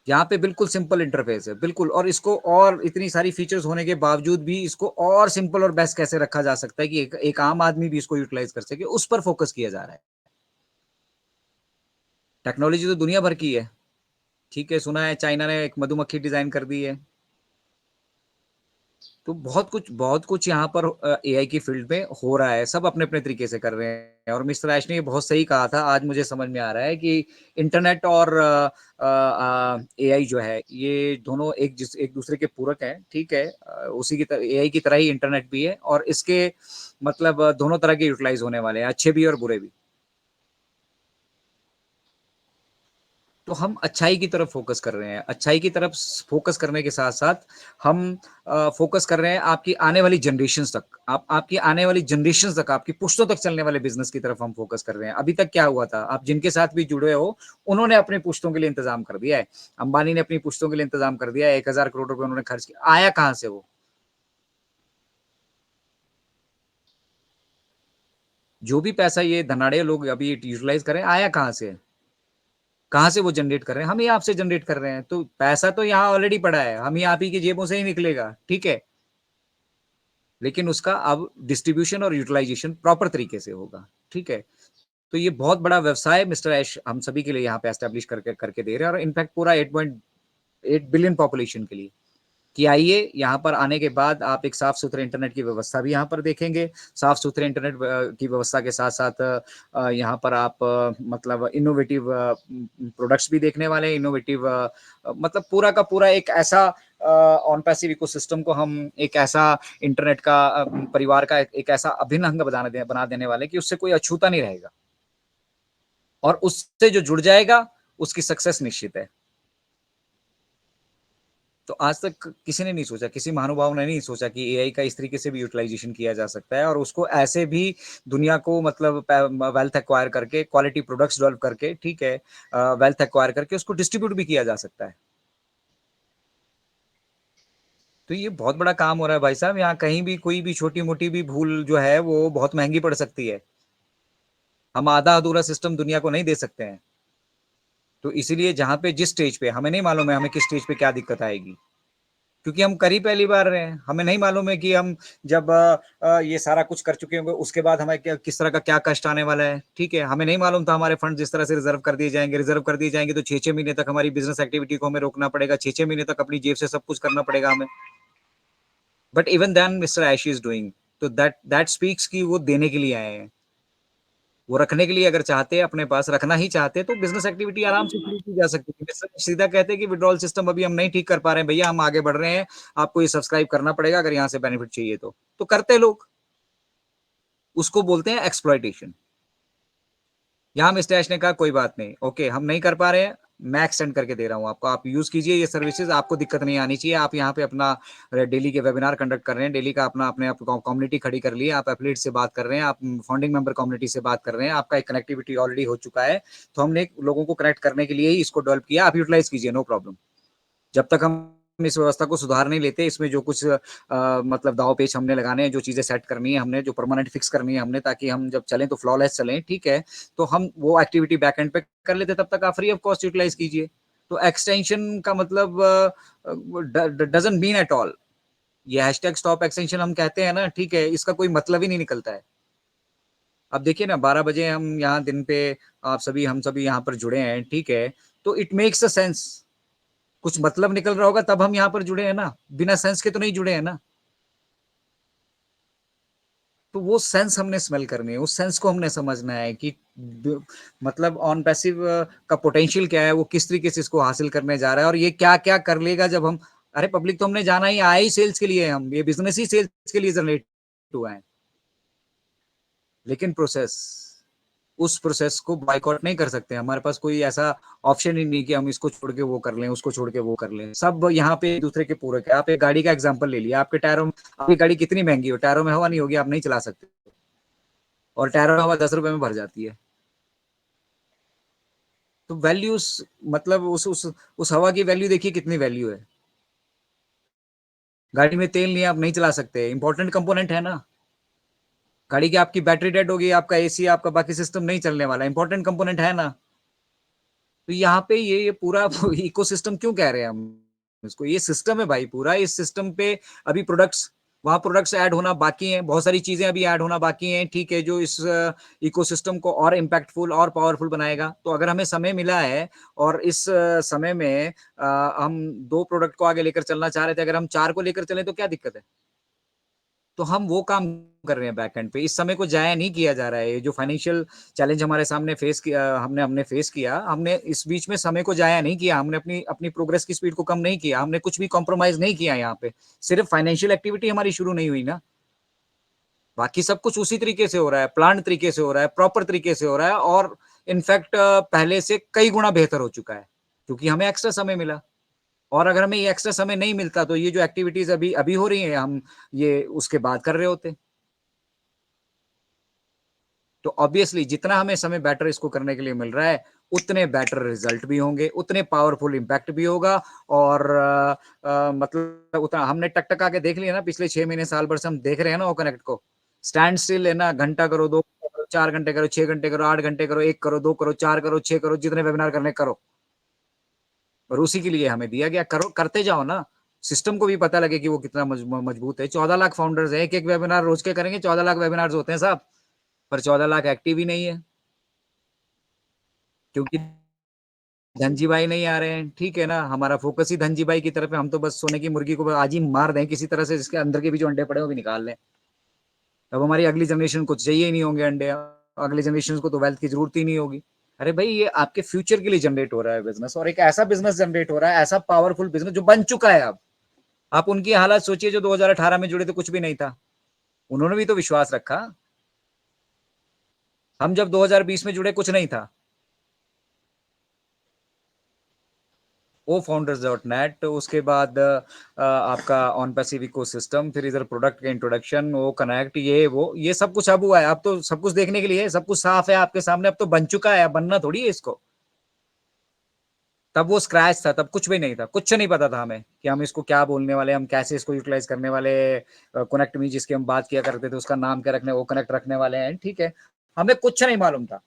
Speaker 1: यहाँ पे बिल्कुल सिंपल इंटरफ़ेस है, बिल्कुल। और इसको और इतनी सारी फीचर्स होने के बावजूद भी इसको और सिंपल और बेस्ट कैसे रखा जा सकता है कि एक एक आम आदमी भी इसको यूटिलाइज़ कर सके, उस पर फ़ोकस किया जा रहा है। टेक्नोलॉजी तो दुनिया भर की है, ठीक है? सुना है चाइना ने एक मधुमक्खी डिज़ाइन कर दी है। तो बहुत कुछ यहाँ पर एआई की फ़ील्ड में हो रहा है, सब अपने-अपने तरीके से कर रहे हैं और मिस्टर ऐश ने ये बहुत सही कहा था, आज मुझे समझ में आ रहा है कि इंटरनेट और एआई जो है, ये दोनों एक-दूसरे के पूरक हैं, ठीक है? उसी की तरह एआई की तरह ही इंटरनेट भी है और इसके मतलब दोनों तरह के यूटिलाइज़ होने वाले हैं, अच्छे भी और बुरे भी। तो हम अच्छाई की तरफ फ़ोकस कर रहे हैं। अच्छाई की तरफ स फ़ोकस करने के साथ-साथ हम फ़ोकस कर रहे हैं आपकी आने वाली जनरेशंस तक। आप आपकी आने वाली जनरेशंस तक, आपकी पुश्तों तक चलने वाले बिज़नेस की तरफ हम फ़ोकस कर रहे हैं। अभी तक क्या हुआ था, आप जिनके साथ भी जुड़े हो, उन्होंने अपनी पुश्तों के लिए इंतज़ाम कर दिया है। अंबानी ने अपनी पुश्तों के लिए इंतज़ाम कर दिया है, 1000 करोड़ रुपए उन्होंने खर्च किया। आया कहाँ से वो? जो भी पैसा ये धनाढ़ लोग अभी यूटिलाइज़ कर रहे हैं, आया कहाँ से? कहाँ से वो जनरेट कर रहे हैं? हम ही आपसे जनरेट कर रहे हैं, तो पैसा तो यहाँ ऑलरेडी पड़ा है, हम ही आप ही की जेबों से ही निकलेगा, ठीक है? लेकिन उसका अब डिस्ट्रीब्यूशन और यूटिलाइज़ेशन प्रॉपर तरीके से होगा, ठीक है? तो ये बहुत बड़ा व्यवसाय मिस्टर ऐश हम सभी के लिए यहाँ पे एस्टेब्लिश करके करके दे रहे हैं और इनफैक्ट पूरा 8 बिलियन पॉपुलेशन के लिए। कि आइए, यहाँ पर आने के बाद आप एक साफ-सुथरे इंटरनेट की व्यवस्था भी यहाँ पर देखेंगे। साफ-सुथरे इंटरनेट की व्यवस्था के साथ-साथ यहाँ पर आप मतलब इनोवेटिव प्रोडक्ट्स भी देखने वाले हैं, इनोवेटिव मतलब पूरा का पूरा एक ऐसा ऑन पैसिव इकोसिस्टम को हम एक ऐसा इंटरनेट का परिवार का एक ऐसा अभिन्न अंग बना देने वाले हैं कि उससे कोई अछूता नहीं रहेगा और उससे जो जुड़ जाएगा, उसकी सक्सेस निश्चित है। तो आज तक किसी ने नहीं सोचा, किसी महानुभाव ने नहीं सोचा कि एआई का इस तरीके से भी यूटिलाइज़ेशन किया जा सकता है और उसको ऐसे भी दुनिया को मतलब वेल्थ एक्वायर करके, क्वालिटी प्रोडक्ट्स डेवलप करके, ठीक है? वेल्थ एक्वायर करके उसको डिस्ट्रीब्यूट भी किया जा सकता है। तो ये बहुत बड़ा काम हो रहा है भाई साहब, यहाँ कहीं भी कोई भी छोटी-मोटी भी भूल जो है वो बहुत महँगी पड़ सकती है। हम आधा-अधूरा सिस्टम दुनिया को नहीं दे सकते हैं। तो इसीलिए जहाँ पे जिस स्टेज पे हमें नहीं मालूम है हमें किस स्टेज पे क्या दिक्कत आएगी। क्योंकि हम कर ही पहली बार रहे हैं। हमें नहीं मालूम है कि हम जब ये सारा कुछ कर चुके होंगे उसके बाद हमें क्या किस तरह का क्या कष्ट आने वाला है, ठीक है? हमें नहीं मालूम था हमारे फंड जिस तरह से रिज़र्व कर दिए जाएँगे तो 6-6 महीने तक हमारी बिज़नेस एक्टिविटी को हमें रोकना पड़ेगा, 6-6 महीने तक अपनी जेब से सब कुछ करना पड़ेगा हमें। बट इवन देन मिस्टर ऐशी इज़ डूइंग, तो दैट स्पीक्स कि वो देने के लिए आए हैं। वो रखने के लिए अगर चाहते अपने पास रखना ही चाहते तो बिज़नेस एक्टिविटी आराम से शुरू की जा सकती थी। मिस्टर सीधा कहते कि विथड्रॉअल सिस्टम अभी हम नहीं ठीक कर पा रहे हैं भैया, हम आगे बढ़ रहे हैं, आपको ये सब्सक्राइब करना पड़ेगा अगर यहाँ से बेनिफिट चाहिए तो। तो करते लोग, उसको बोलते हैं एक्सप्लॉइटेशन। यहाँ मिस्टर ऐश ने कहा कोई बात नहीं, ओके हम नहीं कर पा रहे हैं, मैं एक्सटेंड करके दे रहा हूँ आपको, आप यूज़ कीजिए ये सर्विसेज़, आपको दिक्कत नहीं आनी चाहिए। आप यहाँ पे अपना डेली के वेबिनार कंडक्ट कर रहे हैं, डेली का अपना अपने आप कम्युनिटी खड़ी कर ली है, आप एफिलिएट से बात कर रहे हैं, आप फाउंडिंग मेंबर कम्युनिटी से बात कर रहे हैं, आपका एक कनेक्टिविटी ऑलरेडी हो चुका है, तो हमने लोगों को कनेक्ट करने के लिए ही इसको डेवलप किया, आप यूटिलाइज़ कीजिए, नो प्रॉब्लम। जब तक हम इस व्यवस्था को सुधार नहीं लेते, इसमें जो कुछ मतलब दाँव-पेच हमने लगाने हैं, जो चीज़ें सेट करनी है हमने, जो परमानेंट फिक्स करनी है हमने ताकि हम जब चलें तो फ्लॉलेस चलें, ठीक है? तो हम वो एक्टिविटी बैक एंड पे कर लेते, तब तक आप फ्री ऑफ कॉस्ट यूटिलाइज़ कीजिए। तो एक्सटेंशन का मतलब ड ड डज़न्ट मीन एट ऑल। ये हैशटैग स्टॉप एक्सटेंशन हम कहते हैं ना, ठीक है? इसका कोई मतलब ही नहीं निकलता है। अब देखिए ना 12 बजे हम यहाँ दिन पे आप सभी हम सभी यहाँ पर जुड़े हैं, ठीक है? तो इट मेक्स अ सेंस। कुछ मतलब निकल रहा होगा तब हम यहाँ पर जुड़े हैं ना, बिना सेंस के तो नहीं जुड़े हैं ना। तो वो सेंस हमने स्मेल करनी है, उस सेंस को हमने समझना है कि ब मतलब ऑन पैसिव का पोटेंशियल क्या है, वो किस तरीके से इसको हासिल करने जा रहा है और ये क्या-क्या कर लेगा जब हम अरे पब्लिक तो हमने जाना ही आए ही सेल्स के लिए हम, ये बिज़नेस ही सेल्स के लिए जनरेट हुआ है। लेकिन उस प्रोसेस को बॉयकॉट नहीं कर सकते। हमारे पास कोई ऐसा ऑप्शन ही नहीं कि हम इसको छोड़ के वो कर लें, उसको छोड़ के वो कर लें। सब यहाँ पे एक-दूसरे के पूरक है। आप एक गाड़ी का एग्ज़ाम्पल ले लिए, आपके टायरों में आपकी गाड़ी कितनी महँगी हो, टायरों में हवा नहीं होगी, आप नहीं चला सकते और टायरों में हवा ₹10 में भर जाती है। तो वैल्यूज़ मतलब उस हवा की वैल्यू देखिए कितनी वैल्यू है। गाड़ी में तेल नहीं है, आप नहीं चला सकते, इम्पोर्टेंट कंपोनेंट है ना। गाड़ी की आपकी बैटरी डेड हो गई, आपका एसी, आपका बाकी सिस्टम नहीं चलने वाला, इम्पोर्टेंट कंपोनेंट है ना। तो यहाँ पे ये पूरा इकोसिस्टम क्यों कह रहे हैं हम इसको? ये सिस्टम है भाई पूरा, इस सिस्टम पे अभी वहाँ प्रोडक्ट्स ऐड होना बाकी हैं, बहुत सारी चीज़ें अभी ऐड होना बाकी हैं, ठीक है, जो इस इकोसिस्टम को और इम्पैक्टफुल और पावरफुल बनाएगा। तो अगर हमें समय मिला है और इस समय में हम 2 प्रोडक्ट को आगे लेकर चलना चाह रहे थे, अगर हम 4 को लेकर चलें तो क्या दिक्कत है? तो हम वो काम कर रहे हैं बैक एंड पे। इस समय को ज़ाया नहीं किया जा रहा है। ये जो फाइनेंशियल चैलेंज हमारे सामने फेस किया हमने हमने फेस किया, हमने इस बीच में समय को ज़ाया नहीं किया। हमने अपनी अपनी प्रोग्रेस की स्पीड को कम नहीं किया। हमने कुछ भी कॉम्प्रोमाइज़ नहीं किया यहाँ पे। सिर्फ़ फाइनेंशियल एक्टिविटी हमारी शुरू नहीं हुई ना। बाकी सब कुछ उसी तरीके से हो रहा है, प्लान्ड तरीके से हो रहा है, प्रॉपर तरीके से हो रहा है और इनफैक्ट पहले से कई गुना बेहतर हो चुका है, क्योंकि हमें एक्स्ट्रा समय मिला। और अगर हमें ये एक्स्ट्रा समय नहीं मिलता तो ये जो एक्टिविटीज़ अभी अभी हो रही हैं, हम ये उसके बाद कर रहे होते। तो ऑब्वियसली जितना हमें समय बेटर इसको करने के लिए मिल रहा है, उतने बेटर रिजल्ट भी होंगे, उतने पावरफुल इम्पैक्ट भी होगा और मतलब उतना हमने टकटका के देख लिया ना पिछले 6 महीने, साल भर से हम देख रहे हैं ना वो कनेक्ट को। स्टैंड स्टिल है ना, घंटा करो, 2 घंटे करो, 4 घंटे करो, 6 घंटे करो, 8 घंटे करो, 1 करो, 2 करो, 4 करो, 6 करो, जितने वेबिनार करने करो। और उसी के लिए हमें दिया गया, करो करते जाओ ना। सिस्टम को भी पता लगे कि वो कितना मजबूत है। 14 लाख फाउंडर्स हैं, एक-एक वेबिनार रोज के करेंगे, 14 लाख वेबिनार्स होते हैं साहब, पर 14 लाख एक्टिव ही नहीं है। क्योंकि धनजी भाई नहीं आ रहे हैं, ठीक है ना? हमारा फ़ोकस ही धनजी भाई की तरफ है, हम तो बस सोने की मुर्गी को आज ही मार दें किसी तरह से, जिसके अंदर के भी जो अंडे पड़े हैं वो भी निकाल लें। तब हमारी अगली जनरेशन को चाहिए ही नहीं होंगे अंडे, अगली जनरेशन को तो वेल्थ की ज़रूरत ही नहीं होगी। अरे भाई ये आपके फ्यूचर के लिए जनरेट हो रहा है बिज़नेस और एक ऐसा बिज़नेस जनरेट हो रहा है, ऐसा पावरफुल बिज़नेस जो बन चुका है अब। आप उनकी हालत सोचिए जो 2018 में जुड़े थे, कुछ भी नहीं था। उन्होंने भी तो विश्वास रखा। हम जब 2020 में जुड़े कुछ नहीं था। वो फाउंडर्स डॉट नेट, उसके बाद आपका ऑन पैसिव इकोसिस्टम, फिर इधर प्रोडक्ट का इंट्रोडक्शन, वो कनेक्ट, ये सब कुछ अब हुआ है। अब तो सब कुछ देखने के लिए सब कुछ साफ है आपके सामने, अब तो बन चुका है, अब बनना थोड़ी है इसको। तब वो स्क्रैच था, तब कुछ भी नहीं था, कुछ नहीं पता था हमें कि हम इसको क्या बोलने वाले, हम कैसे इसको यूटिलाइज करने वाले। कनेक्ट मी जिसकी हम बात किया करते थे उसका नाम क्या रखने, वो कनेक्ट रखने वाले हैं, ठीक है। हमें कुछ नहीं मालूम था,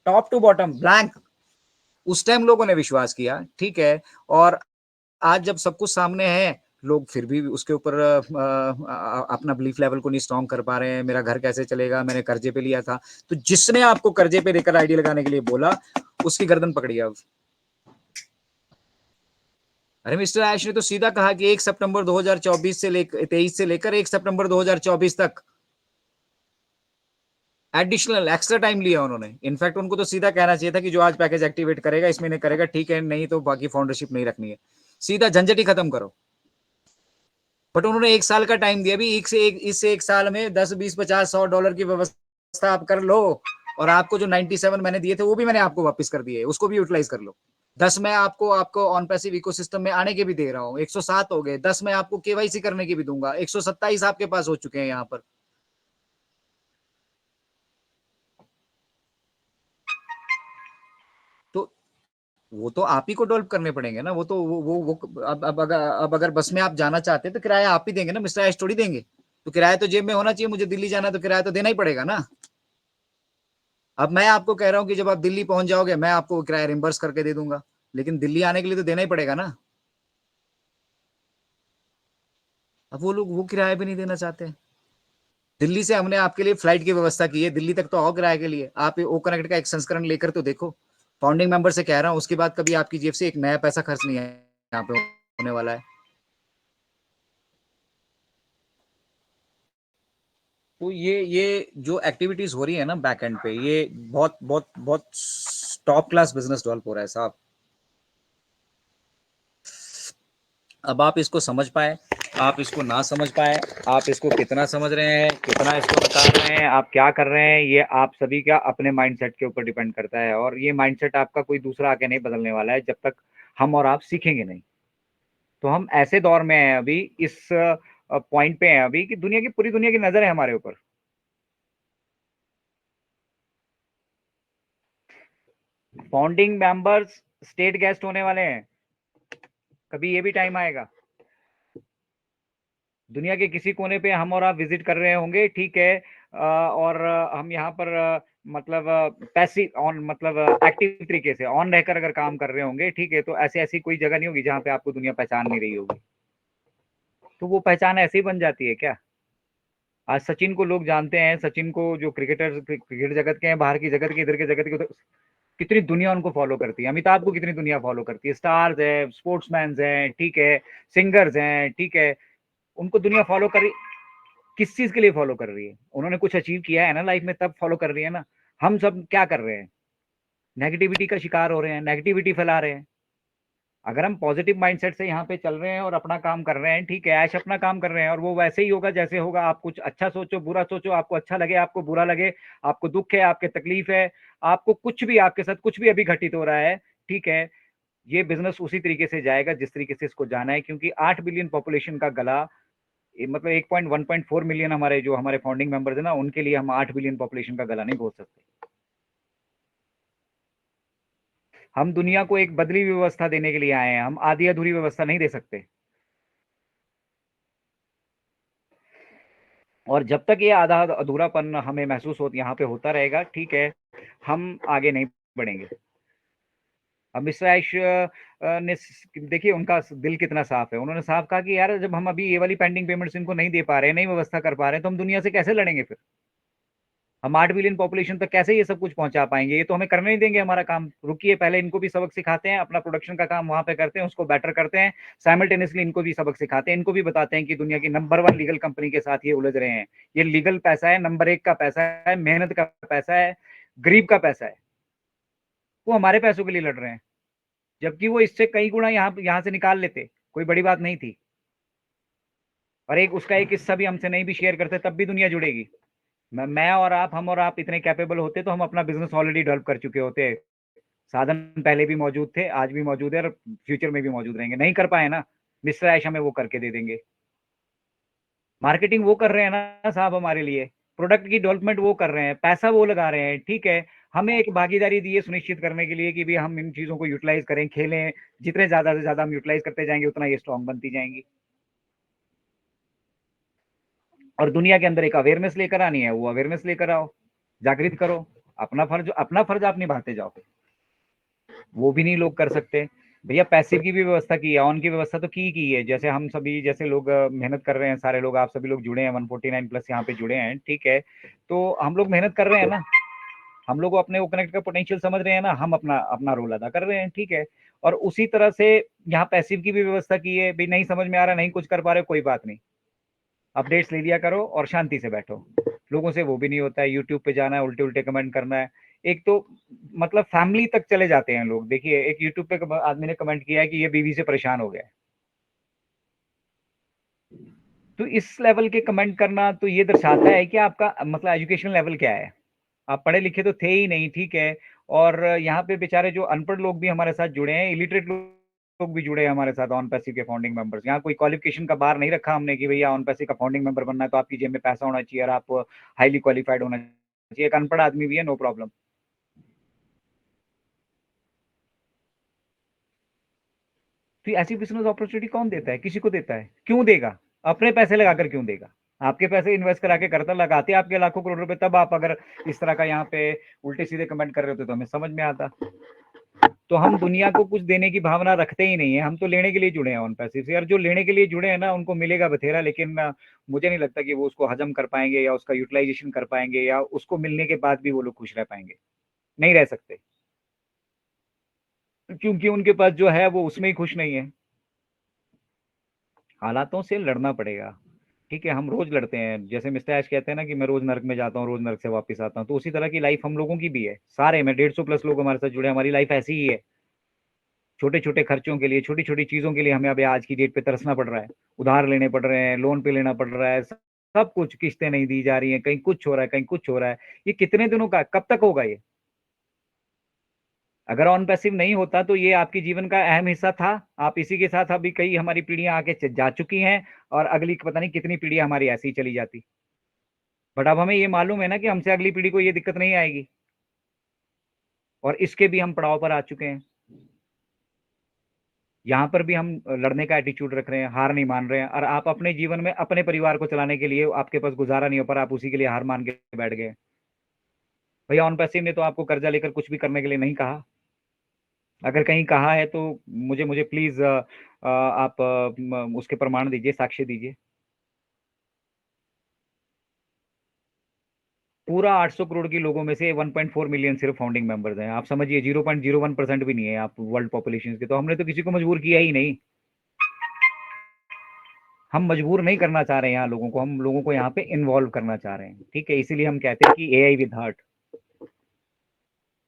Speaker 1: टॉप टू बॉटम ब्लैंक। उस टाइम लोगों ने विश्वास किया, ठीक है। और आज जब सब कुछ सामने है, लोग फिर भी उसके ऊपर अपना बिलीफ लेवल को नहीं स्ट्रॉन्ग कर पा रहे हैं। मेरा घर कैसे चलेगा, मैंने कर्जे पे लिया था। तो जिसने आपको कर्जे पे लेकर आईडी लगाने के लिए बोला, उसकी गर्दन पकड़ी अब। अरे मिस्टर ऐश ने तो सीधा कहा कि 1 सितंबर 2024 से लेकर 23 से लेकर 1 सितंबर 2024 तक एडिशनल एक्स्ट्रा टाइम लिया उन्होंने। इनफैक्ट उनको तो सीधा कहना चाहिए था कि जो आज पैकेज एक्टिवेट करेगा इस महीने करेगा, ठीक है, नहीं तो बाकी फाउंडरशिप नहीं रखनी है। सीधा झंझट ही खत्म करो। बट उन्होंने 1 साल का टाइम दिया। भी इस एक साल में 10 20 50 $100 की व्यवस्था आप कर लो। और आपको जो 97 मैंने दिए थे वो भी मैंने आपको वापस कर दिए, उसको भी यूटिलाइज कर लो। 10 मैं आपको आपको ऑन पैसिव इकोसिस्टम में आने के भी दे रहा हूँ, 107 हो गए। 10 मैं आपको केवाईसी करने के भी दूंगा, 127 आपके पास हो चुके हैं यहाँ पर। तो वो तो आप ही को डेवलप करने पड़ेंगे ना। वो तो वो अब अगर बस में आप जाना चाहते हैं तो किराया आप ही देंगे ना, मिस्टर ऐश थोड़ी देंगे। तो किराया तो जेब में होना चाहिए। मुझे दिल्ली जाना है तो किराया तो देना ही पड़ेगा ना। अब मैं आपको कह रहा हूँ कि जब आप दिल्ली पहुंच जाओगे मैं आपको किराया रिम्बर्स करके दे दूंगा, लेकिन दिल्ली आने के लिए तो देना ही पड़ेगा ना। अब वो लोग वो किराया भी नहीं देना चाहते। दिल्ली से हमने आपके लिए फ्लाइट की व्यवस्था की है, दिल्ली तक तो आओ किराए के लिए। आप ओ कनेक्ट का एक संस्करण लेकर तो देखो। फाउंडिंग मेंबर से कह रहा हूँ, उसके बाद कभी आपकी जेब से एक नया पैसा खर्च नहीं है यहाँ पे होने वाला है। तो ये जो एक्टिविटीज हो रही है ना बैक एंड पे, ये बहुत बहुत बहुत टॉप क्लास बिजनेस डेवलप हो रहा है साहब। अब आप इसको समझ पाए, आप इसको ना समझ पाए, आप इसको कितना समझ रहे हैं, कितना इसको निकाल रहे हैं, आप क्या कर रहे हैं, ये आप सभी का अपने माइंडसेट के ऊपर डिपेंड करता है। और ये माइंडसेट आपका कोई दूसरा आके नहीं बदलने वाला है जब तक हम और आप सीखेंगे नहीं। तो हम ऐसे दौर में हैं अभी, इस पॉइंट पे हैं अभी कि दुनिया की पूरी दुनिया की नजर है हमारे ऊपर। फाउंडिंग मेंबर्स स्टेट गेस्ट होने वाले हैं। कभी ये भी टाइम आएगा, दुनिया के किसी कोने पे हम और आप विजिट कर रहे होंगे, ठीक है। और हम यहाँ पर मतलब पैसिव ऑन मतलब एक्टिव तरीके से ऑन रहकर अगर काम कर रहे होंगे, ठीक है, तो ऐसी ऐसी कोई जगह नहीं होगी जहाँ पे आपको दुनिया पहचान नहीं रही होगी। तो वो पहचान ऐसे ही बन जाती है क्या? आज सचिन को लोग जानते हैं, सचिन को जो क्रिकेटर क्रिकेट जगत के हैं, बाहर की जगत के, इधर के जगत के, उधर कितनी दुनिया उनको फॉलो करती है। अमिताभ को कितनी दुनिया फॉलो करती है। स्टार्स है, स्पोर्ट्समैन हैं, ठीक है, सिंगर्स हैं, ठीक है, उनको दुनिया फॉलो कर रही। किस चीज के लिए फॉलो कर रही है? उन्होंने कुछ अचीव किया है ना लाइफ में, तब फॉलो कर रही है ना। हम सब क्या कर रहे हैं? नेगेटिविटी का शिकार हो रहे हैं, नेगेटिविटी फैला रहे हैं। अगर हम पॉजिटिव माइंडसेट से यहाँ पे चल रहे हैं और अपना काम कर रहे हैं, ठीक है, ऐश अपना काम कर रहे हैं, और वो वैसे ही होगा जैसे होगा। आप कुछ अच्छा सोचो, बुरा सोचो, आपको अच्छा लगे, आपको बुरा लगे, आपको दुख है, आपके तकलीफ है, आपको कुछ भी, आपके साथ कुछ भी अभी घटित हो रहा है, ठीक है, ये बिजनेस उसी तरीके से जाएगा जिस तरीके से इसको जाना है। क्योंकि 8 बिलियन पॉपुलेशन का गला, मतलब 1.4 मिलियन हमारे जो हमारे फाउंडिंग मेंबर्स है ना, उनके लिए हम 8 बिलियन पॉपुलेशन का गला नहीं घोट सकते। हम दुनिया को एक बदली हुई व्यवस्था देने के लिए आए हैं, हम आधी अधूरी व्यवस्था नहीं दे सकते। और जब तक ये आधा अधूरापन हमें महसूस हो यहाँ पे होता रहेगा, ठीक है, हम आगे नहीं बढ़ेंगे। अब मिस्टर ऐश ने देखिए उनका दिल कितना साफ है। उन्होंने साफ कहा कि यार जब हम अभी ये वाली पेंडिंग पेमेंट्स इनको नहीं दे पा रहे हैं, नहीं व्यवस्था कर पा रहे हैं, तो हम दुनिया से कैसे लड़ेंगे फिर? हम 8 बिलियन पॉपुलेशन तक कैसे ये सब कुछ पहुंचा पाएंगे? ये तो हमें करने नहीं देंगे हमारा काम। रुकिए, पहले इनको भी सबक सिखाते हैं, अपना प्रोडक्शन का काम वहां पे करते हैं, उसको बेटर करते हैं, साइमल्टेनियसली इनको भी सबक सिखाते हैं, इनको भी बताते हैं कि दुनिया की नंबर 1 लीगल कंपनी के साथ ये उलझ रहे हैं। ये लीगल पैसा है, नंबर 1 का पैसा है, मेहनत का पैसा है, गरीब का पैसा है। वो हमारे पैसों के लिए लड़ रहे हैं, जबकि वो इससे कई गुना यहाँ यहाँ से निकाल लेते, कोई बड़ी बात नहीं थी। और एक उसका एक हिस्सा भी हमसे नहीं भी शेयर करते तब भी दुनिया जुड़ेगी। मैं और आप, हम और आप इतने कैपेबल होते तो हम अपना बिजनेस ऑलरेडी डेवलप कर चुके होते। साधन पहले भी मौजूद थे, आज भी मौजूद है, और फ्यूचर में भी मौजूद रहेंगे। नहीं कर पाए ना, मिस्टर ऐश हमें वो करके दे देंगे। मार्केटिंग वो कर रहे हैं ना साहब हमारे लिए, प्रोडक्ट की डेवलपमेंट वो कर रहे हैं, पैसा वो लगा रहे हैं, ठीक है। हमें एक भागीदारी दी है सुनिश्चित करने के लिए कि भी हम इन चीजों को यूटिलाइज करें, खेलें, जितने ज्यादा से ज्यादा हम यूटिलाइज करते जाएंगे उतना ये स्ट्रांग बनती जाएंगी। और दुनिया के अंदर एक अवेयरनेस लेकर आनी है, वो अवेयरनेस लेकर आओ, जागृत करो, अपना फर्ज आप निभाते जाओ। वो भी नहीं लोग कर सकते। भैया पैसिव की भी व्यवस्था की है, ऑन की व्यवस्था तो की है। जैसे हम सभी जैसे लोग मेहनत कर रहे हैं, सारे लोग, आप सभी लोग जुड़े हैं, 149 प्लस यहाँ पे जुड़े हैं, ठीक है। तो हम लोग मेहनत कर रहे हैं ना, हम लोग अपने कनेक्ट का पोटेंशियल समझ रहे हैं ना, हम अपना अपना रोल अदा कर रहे हैं, ठीक है। और उसी तरह से यहाँ पैसिव की भी व्यवस्था की है। भाई नहीं समझ में आ रहा, नहीं कुछ कर पा रहे, कोई बात नहीं, अपडेट्स ले लिया करो और शांति से बैठो। लोगों से वो भी नहीं होता है, यूट्यूब पे जाना है, उल्टे उल्टे कमेंट करना है। एक तो मतलब फैमिली तक चले जाते हैं लोग। देखिए एक यूट्यूब पे आदमी ने कमेंट किया है कि ये बीवी से परेशान हो गया है। तो इस लेवल के कमेंट करना तो ये दर्शाता है कि आपका मतलब एजुकेशन लेवल क्या है। आप पढ़े लिखे तो थे ही नहीं, ठीक है। और यहाँ पे बेचारे जो अनपढ़ लोग भी हमारे साथ जुड़े हैं, इलिटरेट लोग भी जुड़े हैं हमारे साथ ऑन पैसिव के फाउंडिंग मेंबर्स। यहाँ कोई क्वालिफिकेशन का बार नहीं रखा हमने कि भैया ऑन पैसिव का फाउंडिंग मेंबर बनना है तो आपकी जेब में पैसा होना चाहिए और आप हाईली क्वालिफाइड होना चाहिए। एक अनपढ़ आदमी भी है, नो प्रॉब्लम। तो ऐसी बिजनेस अपॉर्चुनिटी कौन देता है? किसी को देता है? क्यों देगा? अपने पैसे लगाकर क्यों देगा? आपके पैसे इन्वेस्ट करा के करता, लगाते आपके लाखों करोड़ रुपए, तब आप अगर इस तरह का यहाँ पे उल्टे सीधे कमेंट कर रहे होते तो हमें समझ में आता। तो हम दुनिया को कुछ देने की भावना रखते ही नहीं है, हम तो लेने के लिए जुड़े हैं ऑन पैसिव से। और जो लेने के लिए जुड़े हैं ना, उनको मिलेगा बथेरा, लेकिन मुझे नहीं लगता कि वो उसको हजम कर पाएंगे या उसका यूटिलाइजेशन कर पाएंगे या उसको मिलने के बाद भी वो लोग खुश रह पाएंगे। नहीं रह सकते, क्योंकि उनके पास जो है वो उसमें ही खुश नहीं है। हालातों से लड़ना पड़ेगा, ठीक है। हम रोज लड़ते हैं, जैसे मिस्टर ऐश कहते हैं ना कि मैं रोज नर्क में जाता हूँ, रोज नर्क से वापस आता हूँ, तो उसी तरह की लाइफ हम लोगों की भी है। सारे में 150 प्लस लोग हमारे साथ जुड़े हैं, हमारी लाइफ ऐसी ही है। छोटे छोटे खर्चों के लिए, छोटी छोटी चीजों के लिए हमें अभी आज की डेट पे तरसना पड़ रहा है, उधार लेने पड़ रहे हैं, लोन पे लेना पड़ रहा है, सब कुछ, किस्तें नहीं दी जा रही हैं, कहीं कुछ हो रहा है, कहीं कुछ हो रहा है। ये कितने दिनों का, कब तक होगा ये? अगर ऑन पैसिव नहीं होता तो ये आपके जीवन का अहम हिस्सा था। आप इसी के साथ अभी कई हमारी पीढ़ियां आगे जा चुकी हैं, और अगली पता नहीं कितनी पीढ़ियां हमारी ऐसी ही चली जाती। बट अब हमें ये मालूम है ना कि हमसे अगली पीढ़ी को ये दिक्कत नहीं आएगी, और इसके भी हम पड़ाव पर आ चुके हैं। यहाँ पर भी हम लड़ने का एटीट्यूड रख रहे हैं, हार नहीं मान रहे हैं। और आप अपने जीवन में अपने परिवार को चलाने के लिए आपके पास गुजारा नहीं हो पा रहा, आप उसी के लिए हार मान के बैठ गए। भैया ऑन पैसिव ने तो आपको कर्जा लेकर कुछ भी करने के लिए नहीं कहा। अगर कहीं कहा है तो मुझे मुझे प्लीज आप उसके प्रमाण दीजिए, साक्ष्य दीजिए। पूरा 800 करोड़ के लोगों में से 1.4 मिलियन सिर्फ फाउंडिंग मेंबर्स हैं। आप समझिए 0.01% भी नहीं है आप वर्ल्ड पॉपुलेशन के। तो हमने तो किसी को मजबूर किया ही नहीं। हम मजबूर नहीं करना चाह रहे हैं यहाँ लोगों को, हम लोगों को यहाँ पे इन्वॉल्व करना चाह रहे हैं, ठीक है। इसीलिए हम कहते हैं कि एआई विद हार्ट।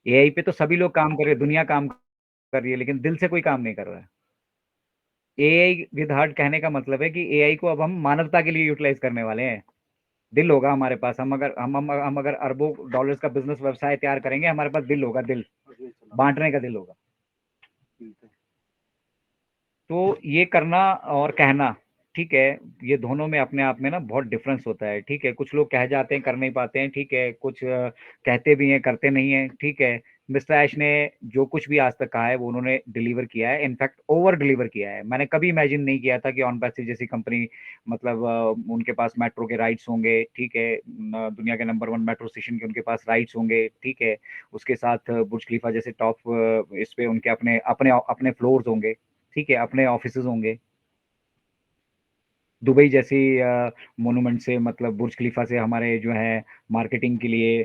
Speaker 1: एआई पे तो सभी लोग काम कर रहे हैं, दुनिया काम कर रही है, लेकिन दिल से कोई काम नहीं कर रहा है। एआई विद हार्ट कहने का मतलब है कि एआई को अब हम मानवता के लिए यूटिलाइज करने वाले हैं। दिल होगा हमारे पास, हम अगर अरबों डॉलर्स का बिजनेस व्यवसाय तैयार करेंगे, हमारे पास दिल होगा, दिल बांटने का दिल होगा। तो ये करना और कहना, ठीक है, ये दोनों में अपने आप में ना बहुत डिफरेंस होता है, ठीक है। कुछ लोग कह जाते हैं, कर नहीं पाते हैं, ठीक है। कुछ कहते भी हैं, करते नहीं है, ठीक है। मिस्टर ऐश ने जो कुछ भी आज तक कहा है वो उन्होंने डिलीवर किया है, इनफैक्ट ओवर डिलीवर किया है। मैंने कभी इमेजिन नहीं किया था कि ऑन पैसिव जैसी कंपनी, मतलब उनके पास मेट्रो के राइट्स होंगे, ठीक है। दुनिया के नंबर 1 मेट्रो स्टेशन के उनके पास राइट्स होंगे, ठीक है। उसके साथ बुर्ज खलीफा जैसे टॉप इस पे उनके अपने अपने अपने फ्लोर्स होंगे, ठीक है, अपने ऑफिसेज होंगे। दुबई जैसी मोनूमेंट से, मतलब बुर्ज खलीफा से हमारे जो है मार्केटिंग के लिए,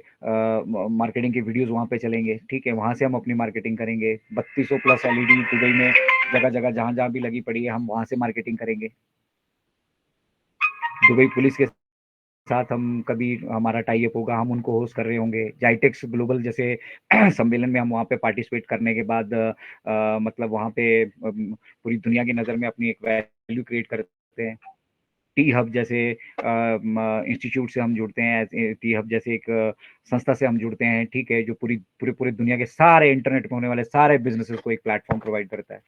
Speaker 1: मार्केटिंग के वीडियोस वहाँ पे चलेंगे, ठीक है। वहाँ से हम अपनी मार्केटिंग करेंगे। 3200 प्लस एलईडी दुबई में जगह जगह जहाँ जहाँ भी लगी पड़ी है, हम वहाँ से मार्केटिंग करेंगे। दुबई पुलिस के साथ हम कभी हमारा टाई अप होगा, हम उनको होस्ट कर रहे होंगे। जाइटेक्स ग्लोबल जैसे सम्मेलन में हम वहाँ पे पार्टिसिपेट करने के बाद मतलब वहाँ पे पूरी दुनिया की नज़र में अपनी एक वैल्यू क्रिएट करते हैं। टी हब जैसे इंस्टीट्यूट से हम जुड़ते हैं, टी हब जैसे एक संस्था से हम जुड़ते हैं, ठीक है, जो पूरी पूरे पूरे दुनिया के सारे इंटरनेट में होने वाले सारे बिजनेसेस को एक प्लेटफॉर्म प्रोवाइड करता है।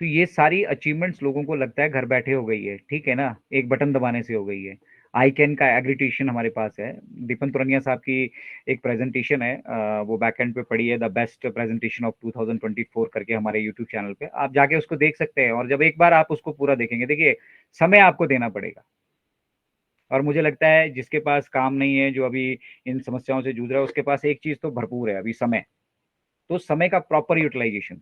Speaker 1: तो ये सारी अचीवमेंट्स लोगों को लगता है घर बैठे हो गई है, ठीक है ना, एक बटन दबाने से हो गई है। आई कैन का एग्रीटेशन हमारे पास है। दीपन तुरनिया साहब की एक प्रेजेंटेशन है, वो बैकएंड पे पड़ी है, द बेस्ट प्रेजेंटेशन ऑफ 2024 करके, हमारे यूट्यूब चैनल पे आप जाके उसको देख सकते हैं। और जब एक बार आप उसको पूरा देखेंगे, देखिए समय आपको देना पड़ेगा। और मुझे लगता है जिसके पास काम नहीं है, जो अभी इन समस्याओं से जूझ रहा है, उसके पास एक चीज तो भरपूर है, अभी समय। तो समय का प्रॉपर यूटिलाइजेशन,